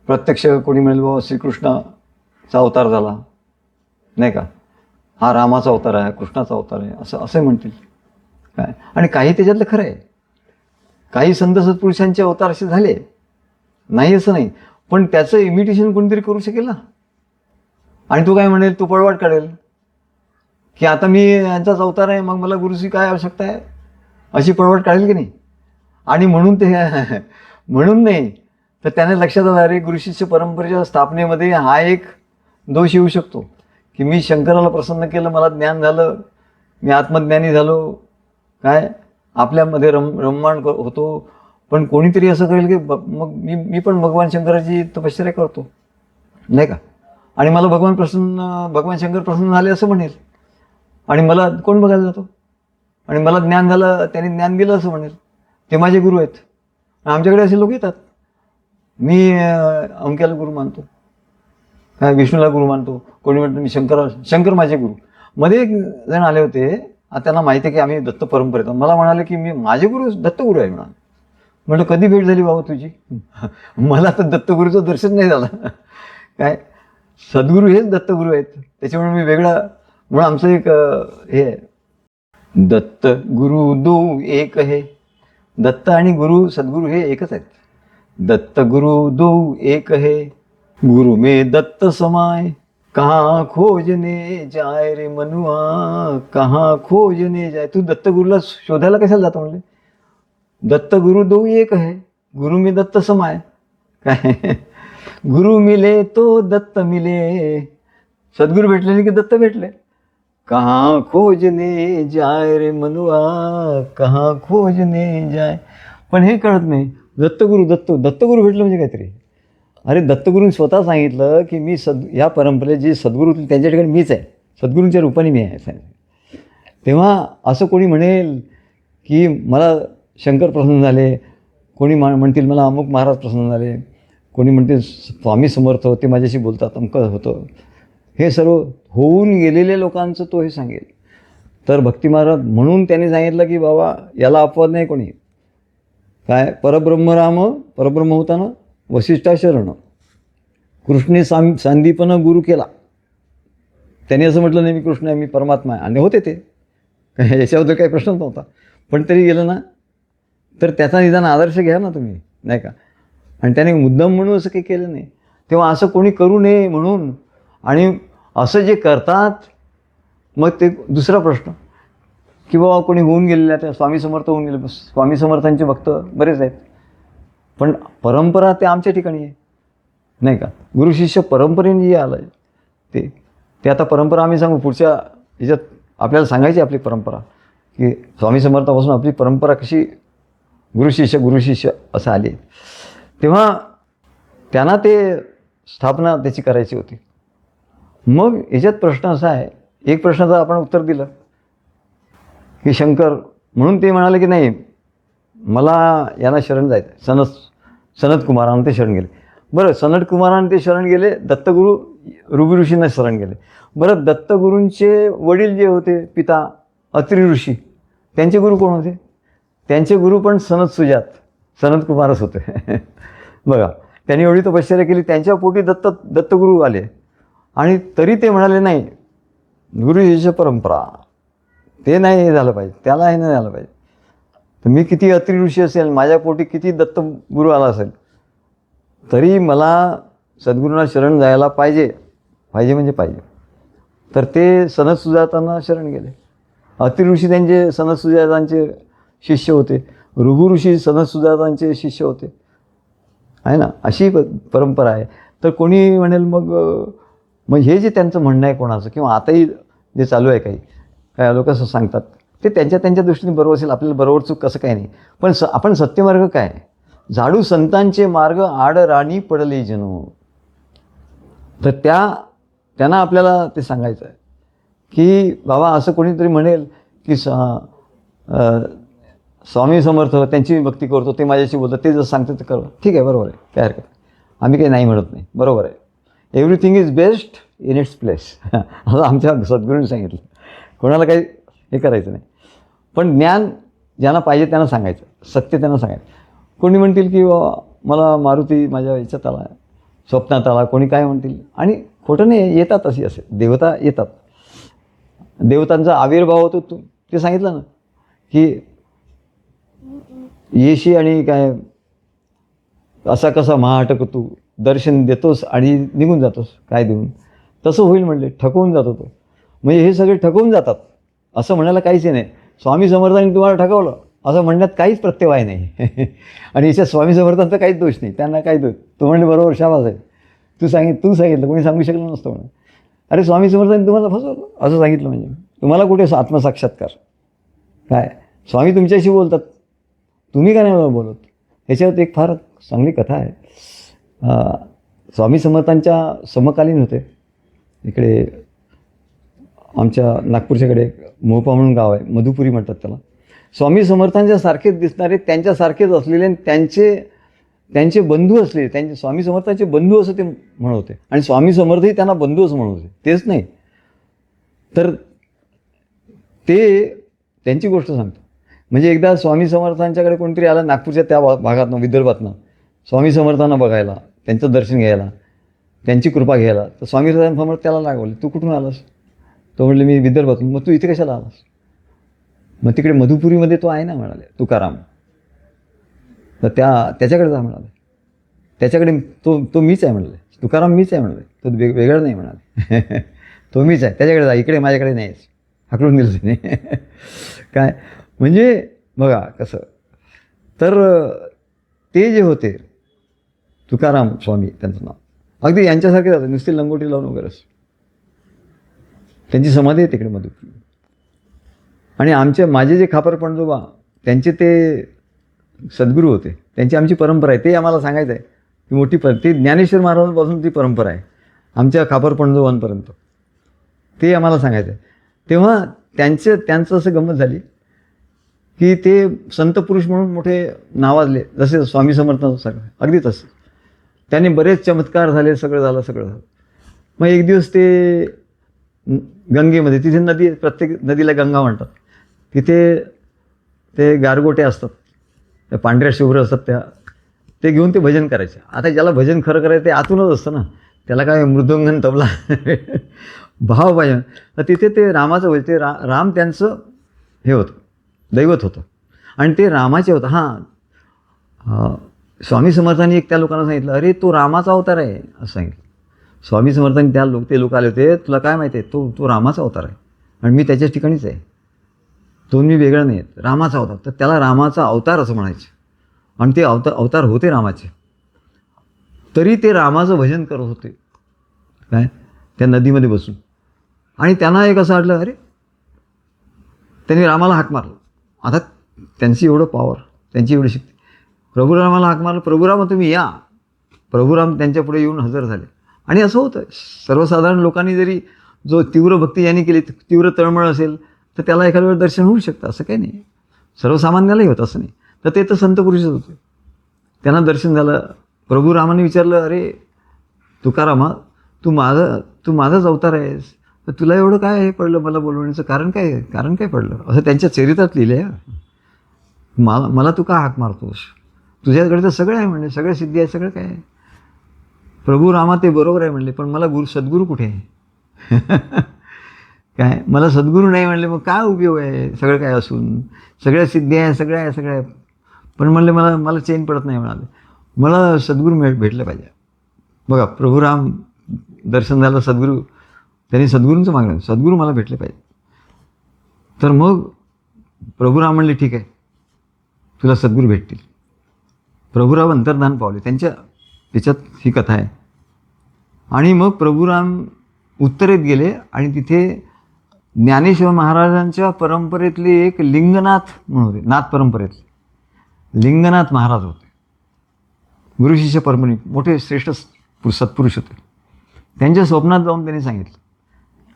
प्रत्यक्ष कोणी म्हणेल बाबा श्रीकृष्णाचा अवतार झाला, नाही का, हा रामाचा अवतार आहे, कृष्णाचा अवतार आहे, असं म्हणतील काय. आणि काही त्याच्यातलं खरं आहे. काही संत सत्पुरुषांचे अवतार असे झाले नाही असं नाही, पण त्याचं इमिटेशन कोणीतरी करू शकेल ना. आणि तो काय म्हणेल, तो पळवाट काढेल की आता मी यांचाच अवतार आहे, मग मला गुरुची काय आवश्यकता आहे, अशी पळवाट काढेल की नाही. आणि म्हणून ते म्हणून नाही तर त्याने लक्षात आलं अरे गुरुशिष्य परंपरेच्या स्थापनेमध्ये हा एक दोष येऊ शकतो की मी शंकराला प्रसन्न केलं, मला ज्ञान झालं, मी आत्मज्ञानी झालो, काय आपल्यामध्ये रममाण होतो, पण कोणीतरी असं करेल की मग मी पण भगवान शंकराची तपश्चर्या करतो, नाही का, आणि मला भगवान शंकर प्रसन्न झाले असं म्हणेल, आणि मला कोण बघायला जातो, आणि मला ज्ञान झालं, त्यांनी ज्ञान दिलं असं म्हणेल, ते माझे गुरु आहेत. आमच्याकडे असे लोक येतात, मी अमक्याला गुरु मानतो, काय विष्णूला गुरु मानतो, कोणी म्हणतो मी शंकर माझे गुरु. मध्ये एक जण आले होते, आता त्यांना माहिती आहे की आम्ही दत्त परंपरेत, मला म्हणाले की मी माझे गुरु दत्तगुरू आहे म्हणा. म्हटलं कधी भेट झाली बाबा तुझी? मला तर दत्तगुरूचं दर्शन नाही झालं. काय सद्गुरू हेच दत्तगुरू आहेत, त्याच्यामुळे मी वेगळा, म्हणून आमचं एक हे आहे, दत्त गुरु दो एक है. दत्त आणि गुरु सद्गुरू हे एकच आहेत. दत्त गुरु दो एक है, गुरु में दत्त समाय, कहाँ खोजने जाय रे मनुआ, कहाँ खोजने जाय. तू दत्तगुरूला शोधायला कशाला जातो म्हणले? दत्त गुरु दो एक है, गुरु में दत्त समाय. काय गुरु मिले तो दत्त मिले, सद्गुरू भेटले नाही की दत्त भेटले. कहाँ खोजने जाय रे मनुआ, कहाँ खोजने जाय. पण हे कळत नाही. दत्तगुरू दत्तगुरू भेटलं म्हणजे काहीतरी. अरे दत्तगुरूंनी स्वतः सांगितलं की मी ह्या परंपरेत जे सद्गुरू त्यांच्या ठिकाणी मीच आहे, सद्गुरूंच्या रूपाने मी आहे. तेव्हा असं कोणी म्हणेल की मला शंकर प्रसन्न झाले, कोणी म्हणतील मला अमुक महाराज प्रसन्न झाले, कोणी म्हणतील स्वामी समर्थ ते माझ्याशी बोलतात, अमकं होतं. हे सर्व होऊन गेलेल्या लोकांचं तो हे सांगेल. तर भक्ती महाराज म्हणून त्यांनी सांगितलं की बाबा याला अपवाद नाही कोणी. काय परब्रह्म होताना वसिष्ठा शरण कृष्णे सांदीपनं गुरु केला. त्यांनी असं म्हटलं नाही मी कृष्ण आहे, मी परमात्मा आहे, आणि होते ते, याच्याबद्दल काही प्रश्नच नव्हता. पण तरी गेलं ना, तर त्याचा निदान आदर्श घ्या ना तुम्ही, नाही का. आणि त्याने मुद्दाम म्हणून असं काही केलं नाही. तेव्हा असं कोणी करू नये म्हणून. आणि असं जे करतात मग ते दुसरा प्रश्न की बाबा कोणी होऊन गेलेलं आहे, स्वामी समर्थ होऊन गेले, स्वामी समर्थांचे भक्त बरेच आहेत, पण परंपरा ते आमच्या ठिकाणी आहे, नाही का. गुरु शिष्य परंपरेने जे आलं आहे ते आता परंपरा आम्ही सांगू पुढच्या ह्याच्यात. आपल्याला सांगायची आपली परंपरा की स्वामी समर्थापासून आपली परंपरा कशी गुरु शिष्य असं आली. तेव्हा त्यांना ते स्थापना त्याची करायची होती. मग याच्यात प्रश्न असा आहे, एक प्रश्नाचं आपण उत्तर दिलं की शंकर म्हणून ते म्हणाले की नाही मला यांना शरण जायचं. सनत कुमारांना ते शरण गेले. बरं, सनत कुमारांना ते शरण गेले, दत्तगुरू ऋषी ऋषींना शरण गेले. बरं, दत्तगुरूंचे वडील जे होते पिता अत्रि ऋषी, त्यांचे गुरु कोण होते? त्यांचे गुरु पण सनत कुमारच होते. बघा, त्यांनी एवढी तपश्चर्या केली, त्यांच्या पोटी दत्तगुरू आले, आणि तरी ते म्हणाले नाही गुरु शिष्य परंपरा ते नाही हे झालं पाहिजे, त्याला हे नाही झालं पाहिजे. तर मी किती अत्रि ऋषी असेल, माझ्या पोटी किती दत्तगुरू आला असेल, तरी मला सद्गुरूंना शरण जायला पाहिजे म्हणजे पाहिजे. तर ते सनत सुजातांना शरण गेले. अत्रि ऋषी त्यांचे सनत सुजातांचे शिष्य होते, ऋभू ऋषी सनत सुजातांचे शिष्य होते, आहे ना. अशी परंपरा आहे. तर कोणी म्हणेल मग हे जे त्यांचं म्हणणं आहे कोणाचं, किंवा आताही जे चालू आहे काही लोक असं सांगतात, ते त्यांच्या दृष्टीने बरोबर असेल, आपल्याला बरोबर चूक कसं काही नाही. पण आपण सत्यमार्ग काय, झाडू संतांचे मार्ग आड राणी पडले जणू. तर त्यांना आपल्याला ते सांगायचं आहे की बाबा असं कोणीतरी म्हणेल की स्वामी समर्थ त्यांची भक्ती करतो, ते माझ्याशी बोलतात, ते जसं सांगतात ते करू, ठीक आहे, बरोबर आहे, काय हरकत नाही, आम्ही काही नाही म्हणत नाही, बरोबर आहे. Everything is best in its place असं आमच्या सद्गुरूंनी सांगितलं. कोणाला काही हे करायचं नाही, पण ज्ञान ज्यांना पाहिजे त्यांना सांगायचं, सत्य त्यांना सांगायचं. कोणी म्हणतील की मला मारुती माझ्या याच्यात आला, स्वप्नात आला, कोणी काय म्हणतील, आणि खोटं नाही, येतात असे देवता येतात, देवतांचा आविर्भाव होतो. ते सांगितलं ना की येशी आणि काय असा कसा महाटक तू दर्शन देतोस आणि निघून जातोस, काय देऊन, तसं होईल म्हणले, ठकवून जातो तो. म्हणजे हे सगळे ठकवून जातात असं म्हणायला काहीच नाही. स्वामी समर्थांनी तुम्हाला ठकवलं असं म्हणण्यात काहीच प्रत्यवाय नाही. आणि याच्यात स्वामी समर्थांचा काहीच दोष नाही, त्यांना काही दोष. तो म्हणले बरोबर, शाबास आहे, तू सांगितलं, कोणी सांगू शकलं नसतं म्हणून. अरे स्वामी समर्थांनी तुम्हाला फसवलं असं सांगितलं, म्हणजे तुम्हाला कुठे आत्मसाक्षात्कार काय, स्वामी तुमच्याशी बोलतात, तुम्ही का नाही मला बोलत. ह्याच्यावर एक फार चांगली कथा आहे. स्वामी समर्थांच्या समकालीन होते इकडे आमच्या नागपूरच्याकडे मोहपा म्हणून गाव आहे, मधुपुरी म्हणतात त्याला. स्वामी समर्थांच्या सारखेच दिसणारे, त्यांच्यासारखेच असलेले, त्यांचे बंधू असलेले, त्यांचे स्वामी समर्थांचे बंधू असं ते म्हणत होते, आणि स्वामी समर्थही त्यांना बंधू असं म्हणत होते, तेच नाही. तर ते त्यांची गोष्ट सांगतो. म्हणजे एकदा स्वामी समर्थांच्याकडे कोणतरी आला नागपूरच्या त्या भागातनं, विदर्भातनं, स्वामी समर्थांना बघायला, त्यांचं दर्शन घ्यायला, त्यांची कृपा घ्यायला. तर स्वामी समर्थ त्याला लागवले, तू कुठून आलास? तो म्हटले मी विदर्भातून. मग तू इथे कशाला आलास? मग तिकडे मधुपुरीमध्ये तो आहे ना म्हणाले, तुकाराम, तर त्याच्याकडे जा म्हणाले. त्याच्याकडे तो मीच आहे म्हणाले, तुकाराम मीच आहे म्हणाले, तो वेगळं नाही म्हणाले. तो मीच आहे, त्याच्याकडे जा, इकडे माझ्याकडे नाहीच, हाकलून दिलं त्याने. काय म्हणजे बघा कसं. तर ते जे होते तुकाराम स्वामी, त्यांचं नाव अगदी यांच्यासारखे जातं, नुसती लंगोटी लावून वगैरे. त्यांची समाधी आहे तिकडे मधुपुरी. आणि माझे जे खापर पणजोबा त्यांचे ते सद्गुरू होते, त्यांची आमची परंपरा आहे. ते आम्हाला सांगायचं आहे की मोठी ती ज्ञानेश्वर महाराजांपासून ती परंपरा आहे आमच्या खापर पणजोबांपर्यंत, ते आम्हाला सांगायचं आहे. तेव्हा त्यांचं असं गंमत झाली की ते संत पुरुष म्हणून मोठे नावाजले, जसे स्वामी समर्थांसारखं अगदी तसं. त्यांनी बरेच चमत्कार झाले, सगळं झालं. मग एक दिवस ते गंगेमध्ये, तिथे नदी, प्रत्येक नदीला गंगा म्हणतात, तिथे ते गारगोटे असतात, त्या पांढऱ्या शुभ्र असतात, ते घेऊन ते भजन करायचे. आता ज्याला भजन खरं करायचं ते आतूनच असतं ना, त्याला काय मृदुंगन तबला भाव भजन. तर तिथे ते रामाचं भजन, ते राम त्यांचं हे होतं, दैवत होतं आणि ते रामाचे होतं. स्वामी समर्थांनी एक त्या लोकांना सांगितलं, अरे तो रामाचा अवतार आहे असं सांगितलं. स्वामी समर्थांनी ते लोक आले होते, तुला काय माहिती आहे, तो रामाचा अवतार आहे आणि मी त्याच्याच ठिकाणीच आहे, मी वेगळं नाही आहेत, रामाचा अवतार. तर त्याला रामाचा अवतार असं म्हणायचे आणि ते अवतार होते रामाचे. तरी ते रामाचं भजन करत होते काय त्या नदीमध्ये बसून. आणि त्यांना एक असं वाटलं, अरे त्यांनी रामाला हाक मारलं. आता त्यांची एवढं पॉवर, त्यांची एवढी शक्ती. प्रभुरामाला हाक मारलं, प्रभुराम तुम्ही या. प्रभुराम त्यांच्या पुढे येऊन हजर झाले. आणि असं होतं, सर्वसाधारण लोकांनी जरी जो तीव्र भक्ती ज्यांनी केली, तीव्र तळमळ असेल, तर त्याला एखाद्या वेळेस दर्शन होऊ शकतं, असं काही नाही. सर्वसामान्यालाही होतं असं नाही. तर ते तर संत पुरुषच होते, त्यांना दर्शन झालं. प्रभुरामाने विचारलं, अरे तुकारामा, तू माझाच अवतार आहेस, तर तुला एवढं काय हे पडलं, मला बोलवण्याचं कारण काय पडलं, असं त्यांच्या चरित्रात लिहिलं आहे. मला तू का हाक मारतोस, तुझ्याकडे तर सगळं आहे म्हणले, सगळं सिद्धी आहे, सगळं काय आहे. प्रभू रामा ते बरोबर आहे म्हणले, पण मला सद्गुरू कुठे आहे काय, मला सद्गुरू नाही म्हणले, मग काय उपयोग आहे सगळं काय असून, सगळ्या सिद्धी आहे, सगळं आहे, पण म्हणले मला चैन पडत नाही म्हणाले, मला सद्गुरू भेटलं पाहिजे. बघा, प्रभू राम दर्शन झालं, सद्गुरू, त्यांनी सद्गुरूंचं मागणं, सद्गुरू मला भेटले पाहिजे. तर मग प्रभुराम म्हणले, ठीक आहे, तुला सद्गुरू भेटतील. प्रभुराम अंतर्धान पावले, त्यांच्या याच्यात ही कथा आहे. आणि मग प्रभुराम उत्तरेत गेले आणि तिथे ज्ञानेश्वर महाराजांच्या परंपरेतले एक लिंगनाथ म्हणून होते, नाथ परंपरेतले लिंगनाथ महाराज होते. गुरु शिष्य परंपरे मोठे श्रेष्ठ सत्पुरुष होते. त्यांच्या स्वप्नात जाऊन त्यांनी सांगितलं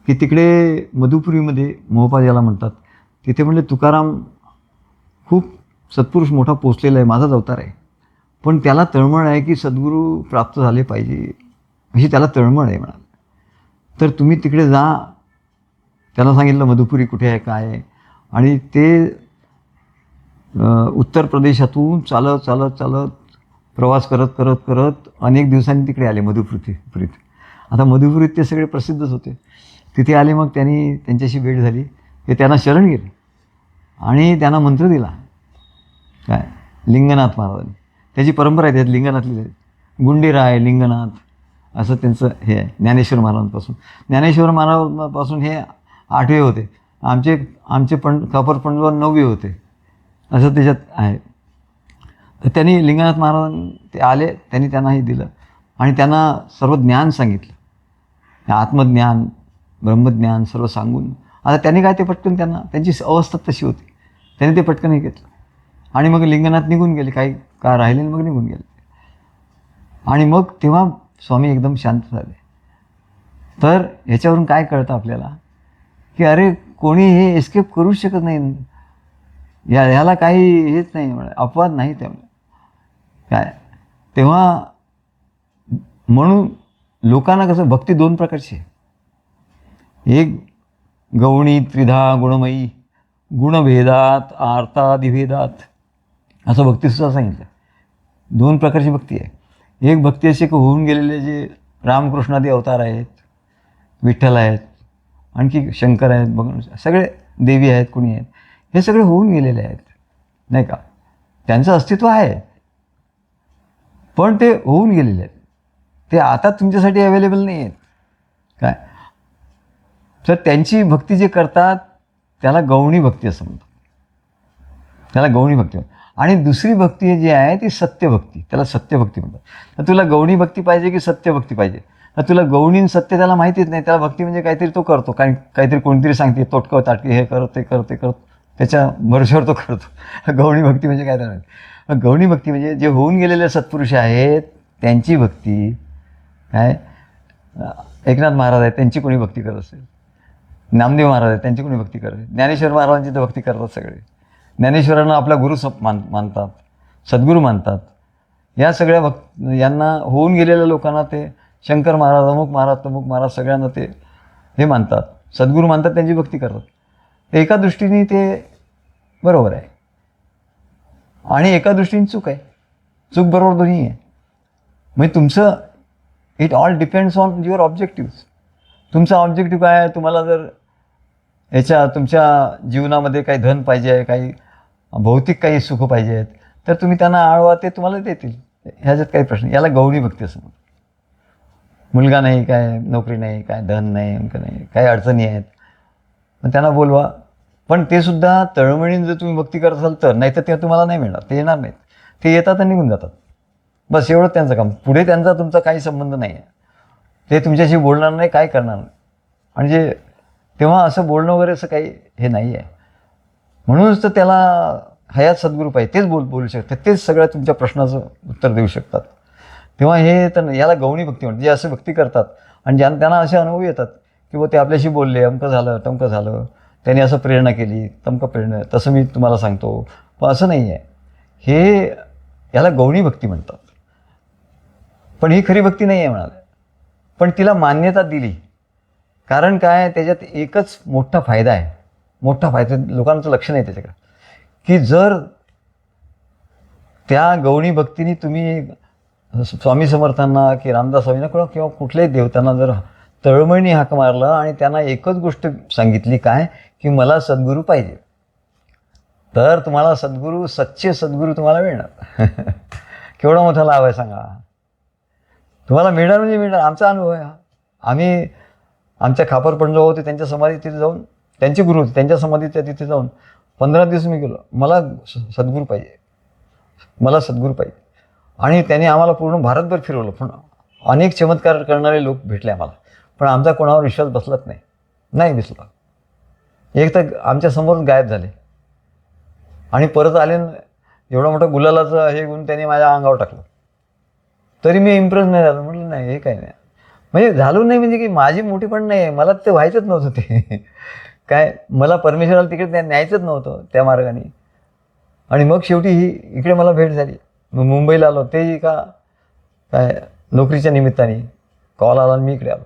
की तिकडे मधुपुरीमध्ये, मोहपा ज्याला म्हणतात, तिथे म्हणले तुकाराम खूप सत्पुरुष मोठा पोचलेला आहे, माझाच अवतार आहे, पण त्याला तळमळ आहे की सद्गुरू प्राप्त झाले पाहिजे, अशी त्याला तळमळ आहे म्हणाले. तर तुम्ही तिकडे जा. त्याला सांगितलं मधुपुरी कुठे आहे, काय आहे. आणि ते उत्तर प्रदेशातून चालत प्रवास करत अनेक दिवसांनी तिकडे आले मधुपुरीत. आता मधुपुरीत ते सगळे प्रसिद्धच होते. तिथे आले. मग त्यांच्याशी भेट झाली, ते त्यांना शरण गेले आणि त्यांना मंत्र दिला काय, लिंगनाथ महाराजांनी. त्याची परंपरा आहे, त्यात लिंगनाथ लिहिले, गुंडेराय लिंगनाथ असं त्यांचं हे आहे. ज्ञानेश्वर महाराजांपासून हे 8वे होते, आमचे खापर पंडवान 9वे होते, असं त्याच्यात आहे. तर त्यांनी लिंगनाथ महाराज ते आले, त्यांना हे दिलं आणि त्यांना सर्व ज्ञान सांगितलं, आत्मज्ञान, ब्रह्मज्ञान सर्व सांगून. आता त्यांनी काय ते पटकन, त्यांची अवस्था तशी होती, त्यांनी ते पटकन हे घेतलं. आणि मग लिंगनाथ निघून गेले, काही का राहिले, मग निघून गेले. आणि मग तेव्हा स्वामी एकदम शांत झाले. तर ह्याच्यावरून काय कळतं आपल्याला की अरे कोणी हे एस्केप करूच शकत नाही, ह्याला काही हेच नाही, अपवाद नाही त्यामुळे काय. तेव्हा म्हणून लोकांना कसं, भक्ती 2 प्रकारची आहे. एक गौणी त्रिधा गुणमयी, गुणभेदात आर्तादिभेदात, असं भक्तीसुद्धा सांगितलं. 2 प्रकारची भक्ती आहे. एक भक्ती अशी की होऊन गेलेले जे रामकृष्णादी अवतार आहेत, विठ्ठल आहेत, आणखी शंकर आहेत, बघ सगळे देवी आहेत, कुणी आहेत, हे सगळे होऊन गेलेले आहेत नाही का, त्यांचं अस्तित्व आहे, पण ते होऊन गेलेले आहेत, ते आता तुमच्यासाठी अवेलेबल नाही आहेत काय. तर त्यांची भक्ती जे करतात त्याला गौणी भक्ती असं म्हणतात, त्याला गौणी भक्ती. आणि दुसरी भक्ती जी आहे ती सत्यभक्ती, त्याला सत्यभक्ती म्हणतात. तर तुला गौणी भक्ती पाहिजे की सत्यभक्ती पाहिजे, तर तुला गौणी सत्य त्याला माहितीच नाही. त्याला भक्ती म्हणजे काहीतरी तो करतो, काहीतरी कोणतरी सांगते तोटकं ताटकी, हे करत ते करत ते करत, त्याच्या भरवशावर तो करतो. गौणी भक्ती म्हणजे काय त्याला, गौणी भक्ती म्हणजे जे होऊन गेलेले सत्पुरुष आहेत त्यांची भक्ती काय. एकनाथ महाराज आहेत, त्यांची कोणी भक्ती करत असेल, नामदेव महाराज आहेत, त्यांची कोणी भक्ती करते? ज्ञानेश्वर महाराजांची तर भक्ती करतात सगळे. ज्ञानेश्वरांना आपला गुरु मानतात, सद्गुरू मानतात. या सगळ्या यांना होऊन गेलेल्या लोकांना ते शंकर महाराज, अमुक महाराज, तमुक महाराज सगळ्यांना ते हे मानतात, सद्गुरू मानतात, त्यांची भक्ती करतात. तर एका दृष्टीने ते बरोबर आहे आणि एका दृष्टीने चूक आहे. चूक बरोबर दोन्ही आहे. म्हणजे तुमचं it all depends on your objective. तुमचा ऑब्जेक्टिव्ह काय आहे? तुम्हाला जर तुमच्या जीवनामध्ये काही धन पाहिजे आहे, काही भौतिक काही सुख पाहिजे आहेत, तर तुम्ही त्यांना आळवा, ते तुम्हाला देतील. ह्याच्यात काही प्रश्न. याला गौणी भक्ती असं म्हणतात. मुलगा नाही, काय नोकरी नाही, काय धन नाही, अंक नाही, काही अडचणी आहेत, मग त्यांना बोलवा. पण ते सुद्धा तळमळीने जर तुम्ही भक्ती करत असाल तर, नाही तर ते तुम्हाला नाही मिळणार, ते येणार नाहीत, ते येतात आणि निघून जातात. बस एवढंच त्यांचं काम. पुढे त्यांचा तुमचा काही संबंध नाही आहे. ते तुमच्याशी बोलणार नाही, काय करणार नाही. म्हणजे तेव्हा असं बोलणं वगैरे असं काही हे नाही आहे. म्हणूनच तर त्याला हयात सद्गुरू पाहिजे, तेच बोलू शकतात, तेच सगळ्या तुमच्या प्रश्नाचं उत्तर देऊ शकतात. तेव्हा हे तर याला गौणी भक्ती म्हणतात. जे असं भक्ती करतात आणि त्यांना असे अनुभव येतात की ते आपल्याशी बोलले, अमकं झालं, तमकं झालं, त्यांनी असं प्रेरणा केली, तमकं प्रेरणा, तसं मी तुम्हाला सांगतो. पण असं नाही आहे. हे याला गौणी भक्ती म्हणतात. पण ही खरी भक्ती नाही आहे म्हणाले. पण तिला मान्यता दिली. कारण काय, त्याच्यात एकच मोठा फायदा आहे. मोठा फायदा, लोकांचं लक्ष नाही त्याच्याकडे, की जर त्या गौणी भक्तीने तुम्ही स्वामी समर्थांना की रामदास स्वामींना किंवा कुठल्याही देवतांना जर तळमळीने हाक मारलं आणि त्यांना एकच गोष्ट सांगितली, काय, की मला सद्गुरू पाहिजे, तर तुम्हाला सद्गुरू, सच्चे सद्गुरू तुम्हाला मिळणार. केवढा मोठा लाभ आहे सांगा. तुम्हाला मिळणार म्हणजे मिळणार. आमचा अनुभव आहे. आम्ही आमच्या खापर पंजोबा होते, त्यांच्या समाधी तिथे जाऊन, त्यांचे गुरु होते, त्यांच्या समाधीच्या तिथे जाऊन 15 दिवस मी गेलो. मला सद्गुरू पाहिजे, मला सद्गुरू पाहिजे. आणि त्यांनी आम्हाला पूर्ण भारतभर फिरवलं. पण अनेक चमत्कार करणारे लोक भेटले आम्हाला, पण आमचा कोणावर विश्वास बसलाच नाही दिसला. एक तर आमच्या समोर गायब झाले आणि परत आले. एवढं मोठं गुलालाचं हे गुण त्यांनी माझ्या अंगावर टाकलं, तरी मी इम्प्रेस नाही झालो. म्हटलं नाही, हे काही नाही. म्हणजे झालो नाही म्हणजे की माझी मोठी पण नाही आहे, मला ते व्हायचंच नव्हतं. ते काय, मला परमेश्वराला तिकडे न्यायचंच नव्हतं त्या मार्गाने. आणि मग शेवटी ही इकडे मला भेट झाली. मग मुंबईला आलो, तेही का काय नोकरीच्या निमित्ताने कॉल आला आणि मी इकडे आलो.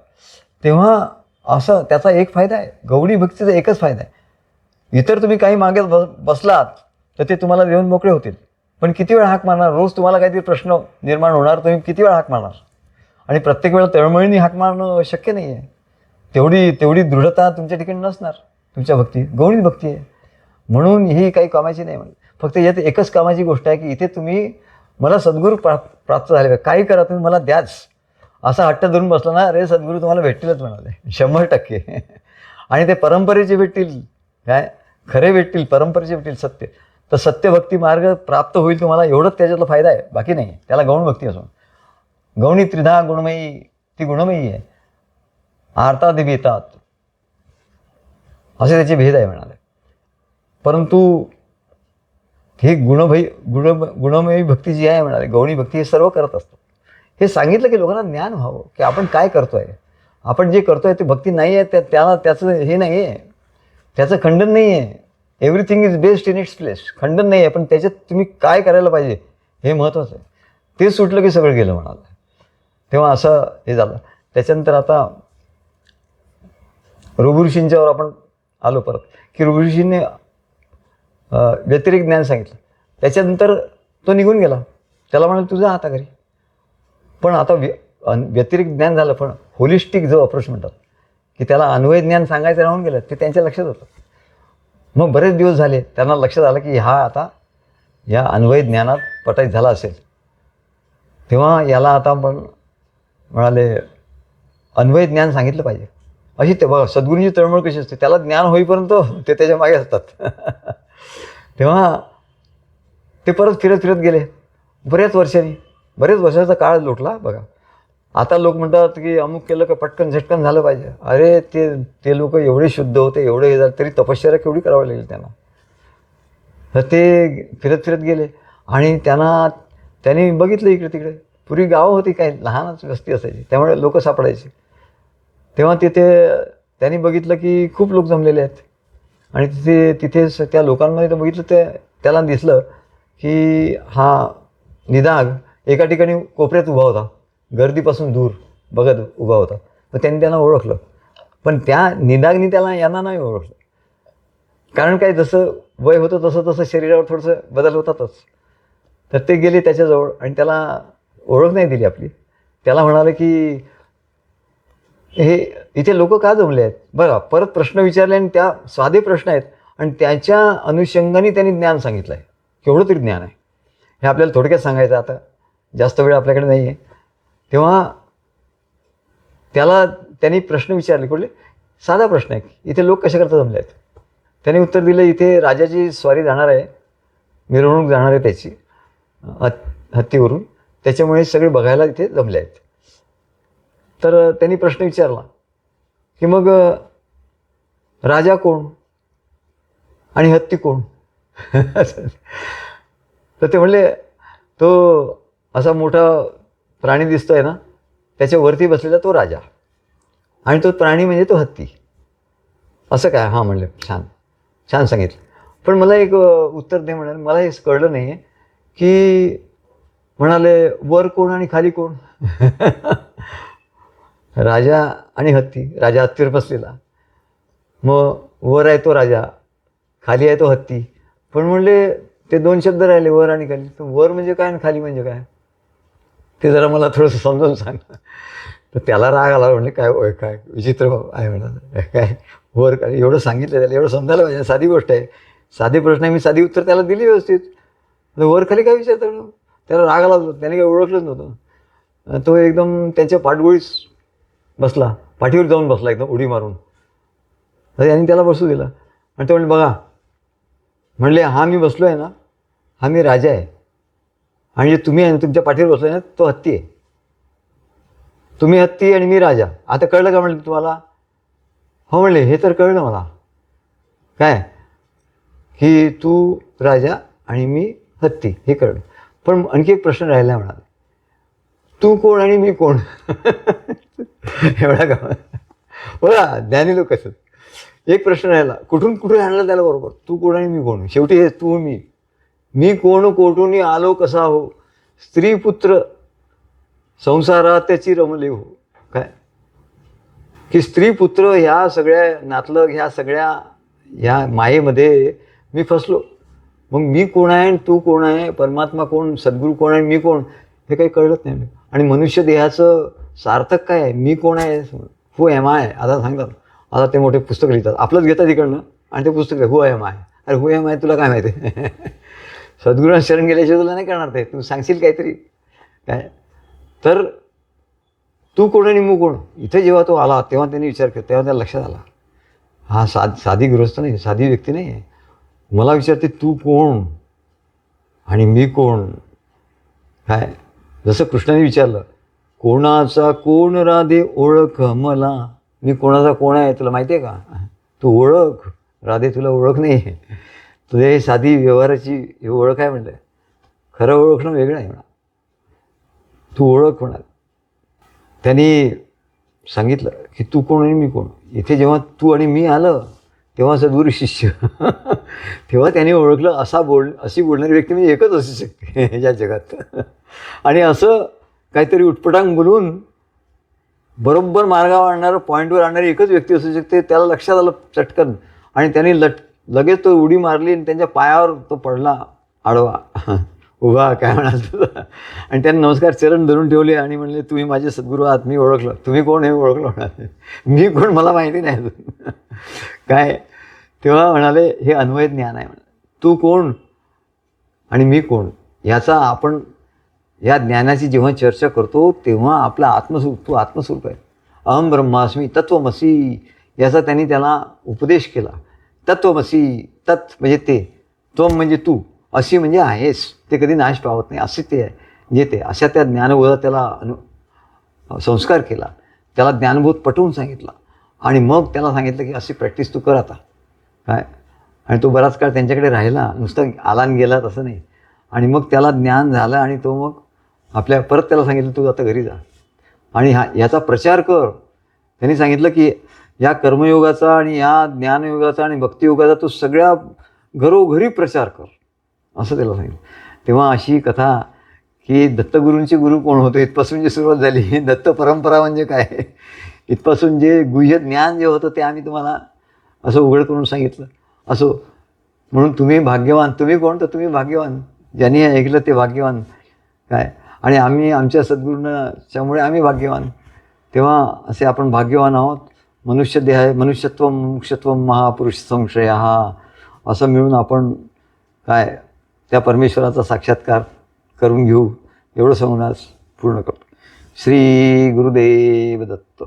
तेव्हा असं त्याचा एक फायदा आहे, गौडी भक्तीचा एकच फायदा आहे. इतर तुम्ही काही मागे बसलात तर ते तुम्हाला देऊन मोकळे होतील. पण किती वेळ हाक मारणार? रोज तुम्हाला काहीतरी प्रश्न निर्माण होणार, तुम्ही किती वेळ हाक मारणार? आणि प्रत्येक वेळा तळमळीने हाक मारणं शक्य नाही आहे. तेवढी दृढता तुमच्या ठिकाणी नसणार. तुमच्या भक्ती गौणी भक्ती आहे, म्हणून ही काही कामाची नाही. म्हणजे फक्त यात एकच कामाची गोष्ट आहे की इथे तुम्ही मला सद्गुरू प्राप्त झाले पाहिजे, काही करा, तुम्ही मला द्याच असा हट्ट धरून बसला ना, अरे सद्गुरू तुम्हाला भेटतीलच म्हणाले, 100%. आणि ते परंपरेचे भेटतील, काय खरे भेटतील, परंपरेचे भेटतील, सत्य. तर सत्यभक्ती मार्ग प्राप्त होईल तुम्हाला, एवढंच त्याच्यातला फायदा आहे, बाकी नाही. त्याला गौण भक्ती असून. गौणी त्रिधा गुणमयी, ती गुणमयी आहे. आरतात भेतात असे त्याचे भेद आहे म्हणाले. परंतु ही गुणमयी भक्ती जी आहे म्हणाले, गौणी भक्ती, हे सर्व करत असतो. हे सांगितलं की लोकांना ज्ञान व्हावं की आपण काय करतो आहे, आपण जे करतो आहे ते भक्ती नाही आहे, त्याचं हे नाही आहे, त्याचं खंडन नाही आहे. Everything is best in its place. खंडन नाही आहे, पण त्याच्यात तुम्ही काय करायला पाहिजे हे महत्त्वाचं आहे. ते सुटलं की सगळं गेलं म्हणालं. तेव्हा असं हे झालं. त्याच्यानंतर आता ऋषींच्यावर आपण आलो परत, की ऋषींनी व्यतिरिक्त ज्ञान सांगितलं. त्याच्यानंतर तो निघून गेला. त्याला म्हणाल तुझा आता घरी. पण आता व्यतिरिक्त ज्ञान झालं, पण होलिस्टिक जो अप्रोच म्हणतात की त्याला अन्वय ज्ञान सांगायचं राहून गेलं, ते त्यांच्या लक्षात होतं. मग बरेच दिवस झाले त्यांना लक्षात आलं की हा आता या अन्वय ज्ञानात पटाईत झाला असेल. तेव्हा याला आता आपण म्हणाले अन्वय ज्ञान सांगितलं पाहिजे. अशी ते बघा सद्गुरूंची तळमळ कशी असते, त्याला ज्ञान होईपर्यंत ते त्याच्या मागे असतात. तेव्हा ते परत फिरत गेले. बऱ्याच वर्षाचा काळ लोटला बघा. आता लोक म्हणतात की अमुक केलं का पटकन झटकन झालं पाहिजे. अरे ते लोक एवढे शुद्ध होते, एवढे हे झाले, तरी तपश्चर्या केवढी करावी लागेल त्यांना. तर ते फिरत गेले आणि त्यांनी बघितलं इकडे तिकडे. पूर्वी गावं होती, काही लहानच वस्ती असायची, त्यामुळे लोक सापडायची. तेव्हा तिथे त्यांनी बघितलं की खूप लोक जमलेले आहेत आणि तिथे त्या लोकांमध्ये तर बघितलं त्याला दिसलं की हा निदाग एका ठिकाणी कोपऱ्यात उभा होता, गर्दीपासून दूर बघत उभा होता. तर त्यांनी त्यांना ओळखलं, पण त्या निदागनी यांना नाही ओळखलं. कारण काय, जसं वय होतं तसं तसं शरीरावर थोडंसं बदल होतातच. तर ते गेले त्याच्याजवळ आणि त्याला ओळख नाही दिली आपली. त्याला म्हणाले की हे इथे लोक का जमले आहेत. बघा, परत प्रश्न विचारले आणि त्या साधे प्रश्न आहेत आणि त्याच्या अनुषंगाने त्यांनी ज्ञान सांगितलं आहे. केवढं तरी ज्ञान आहे हे आपल्याला थोडक्यात सांगायचं, आता जास्त वेळ आपल्याकडे नाही आहे. तेव्हा त्यांनी प्रश्न विचारले, कुठले साधा प्रश्न आहे, इथे लोक कशाकरता जमले आहेत. त्यांनी उत्तर दिलं, इथे राजाची स्वारी जाणार आहे, मिरवणूक जाणार आहे त्याची हत्तीवरून, त्याच्यामुळे सगळे बघायला इथे जमले आहेत. तर त्यांनी प्रश्न विचारला की मग राजा कोण आणि हत्ती कोण. तर ते म्हणले, तो असा मोठा प्राणी दिसतोय ना, त्याच्यावरती बसलेला तो राजा आणि तो प्राणी म्हणजे तो हत्ती. असं काय. हां म्हणले, छान छान सांगितलं. पण मला एक उत्तर दे म्हणाले, मला हे कळलं नाही आहे की म्हणाले वर कोण आणि खाली कोण. राजा आणि हत्ती. राजा हत्तीवर बसलेला, मग वर आहे तो राजा, खाली आहे तो हत्ती. पण म्हणले ते दोन शब्द राहिले, वर आणि खाली. तर वर म्हणजे काय आणि खाली म्हणजे काय, ते जरा मला थोडंसं समजावून सांग. तर त्याला राग आला. म्हणले काय काय विचित्र आहे म्हणाला, काय वर काय, एवढं सांगितलं त्याला, एवढं समजायला पाहिजे. साधी गोष्ट आहे, साधी प्रश्न आहे, मी साधी उत्तर त्याला दिली व्यवस्थित. वर खाली काय विचारतं. त्याला राग आला, त्याने काही ओळखलंच नव्हतं. तो एकदम त्यांच्या पाठगोळीस बसला, पाठीवर जाऊन बसला एकदम उडी मारून. तर त्यांनी त्याला बसू दिलं आणि ते म्हणले, बघा म्हणले, हा मी बसलो आहे ना, हा मी राजा आहे आणि जे तुम्ही आहे ना, तुमच्या पाठीवर बसलो आहे ना, तो हत्ती आहे. तुम्ही हत्ती आणि मी राजा. आता कळलं का म्हणले तुम्हाला. हो म्हणले, हे तर कळलं मला, काय की तू राजा आणि मी हत्ती, हे कळलं. पण आणखी एक प्रश्न राहिला म्हणाले, तू कोण आणि मी कोण. एवढा का. बघा ज्ञानी लोक असत. एक प्रश्न राहिला, कुठून कुठे आणलं त्याला बरोबर. तू कोण आणि मी कोण. शेवटी हे तू मी कोण, कोठून आलो कसा हो, स्त्री पुत्र संसारात त्याची रमले हो. काय की स्त्री पुत्र ह्या सगळ्या नातलग, ह्या सगळ्या ह्या मायेमध्ये मी फसलो. मग मी कोण आहे आणि तू कोण आहे, परमात्मा कोण, सद्गुरू कोण आहे, मी कोण, हे काही कळत नाही. आणि मनुष्य देहाचं सार्थक काय आहे, मी कोण आहे, हू एम आय. आता सांगतात, आता ते मोठे पुस्तक लिहितात, आपलंच घेतात इकडनं आणि ते पुस्तक हू एम आय. अरे हू एम आय तुला काय माहिती आहे. सद्गुरूंना शरण गेल्याशिवाय तुला नाही करणार ते, तू सांगशील काहीतरी काय. तर तू कोण आणि मी कोण, इथे जेव्हा तो आला तेव्हा त्यांनी विचार केला, तेव्हा त्याला लक्षात आला, हा साधी गृहस्थ नाही, साधी व्यक्ती नाही आहे. मला विचारते तू कोण आणि मी कोण. काय जसं कृष्णाने विचारलं, कोणाचा कोण राधे ओळख मला. मी कोणाचा कोण आहे तुला माहिती आहे का, तू ओळख. राधे तुला ओळख नाही आहे, तुझ्या ही साधी व्यवहाराची ही ओळख आहे म्हणलं. खरं ओळखणं वेगळं आहे म्हणा, तू ओळख म्हणाल. त्यांनी सांगितलं की तू कोण आणि मी कोण. इथे जेव्हा तू आणि मी आलं तेव्हा सद्गुरू शिष्य. तेव्हा त्याने ओळखलं, अशी बोलणारी व्यक्ती म्हणजे एकच असू शकते या जगात. आणि असं काहीतरी उटपटांग बोलून बरोबर मार्गावर आणणारं, पॉईंटवर आणणारी एकच व्यक्ती असू शकते. त्याला लक्षात आलं चटकन आणि त्याने लगेच तो उडी मारली आणि त्यांच्या पायावर तो पडला आडवा, उभा काय म्हणाल तुझा. आणि त्याने नमस्कार चरण धरून ठेवले आणि म्हणले, तुम्ही माझे सद्गुरू आहात, मी ओळखलं. तुम्ही कोण हे ओळखलं म्हणाले. मी कोण मला माहिती नाही अजून काय. तेव्हा म्हणाले, हे अन्वय ज्ञान आहे. तू कोण आणि मी कोण याचा आपण या ज्ञानाची जेव्हा चर्चा करतो तेव्हा आपला आत्मस्वरूप, तू आत्मस्वरूप आहे. अहम ब्रह्मास्मी तत्त्वमसी याचा त्यांनी त्याला उपदेश केला. तत्त्वमसी, तत् म्हणजे ते, त्वम म्हणजे तू, अशी म्हणजे आहेस, ते कधी नाश पावत नाही, असे ते आहे जे ते. अशा त्या ज्ञानबोधात त्याला संस्कार केला, त्याला ज्ञानबोध पटवून सांगितला आणि मग त्याला सांगितलं की अशी प्रॅक्टिस तू कर आता काय. आणि तो बराच काळ त्यांच्याकडे राहिला, नुसतं आला आणि गेला तसं नाही. आणि मग त्याला ज्ञान झालं आणि तो मग परत त्याला सांगितलं तू आता घरी जा आणि याचा प्रचार कर. त्यांनी सांगितलं की या कर्मयोगाचा आणि या ज्ञानयोगाचा आणि भक्तियोगाचा तू सगळ्या घरोघरी प्रचार कर, असं त्याला सांगितलं. तेव्हा अशी कथा की दत्तगुरूंचे गुरु कोण होते इथपासून जी सुरुवात झाली. दत्त परंपरा म्हणजे काय, इथपासून जे गुह्य ज्ञान जे होतं ते आम्ही तुम्हाला असं उघड करून सांगितलं. असो, म्हणून तुम्ही भाग्यवान. तुम्ही कोण, तर तुम्ही भाग्यवान. ज्यांनी हे ऐकलं ते भाग्यवान. काय, आणि आम्ही आमच्या सद्गुरूंच्यामुळे आम्ही भाग्यवान. तेव्हा असे आपण भाग्यवान आहोत. मनुष्य देह, मनुष्यत्व मुक्षत्व महापुरुष संशय हा, असं मिळून आपण काय त्या परमेश्वराचा साक्षात्कार करून घेऊ, एवढं सांगून आज पूर्ण करतो. श्री गुरुदेव दत्त.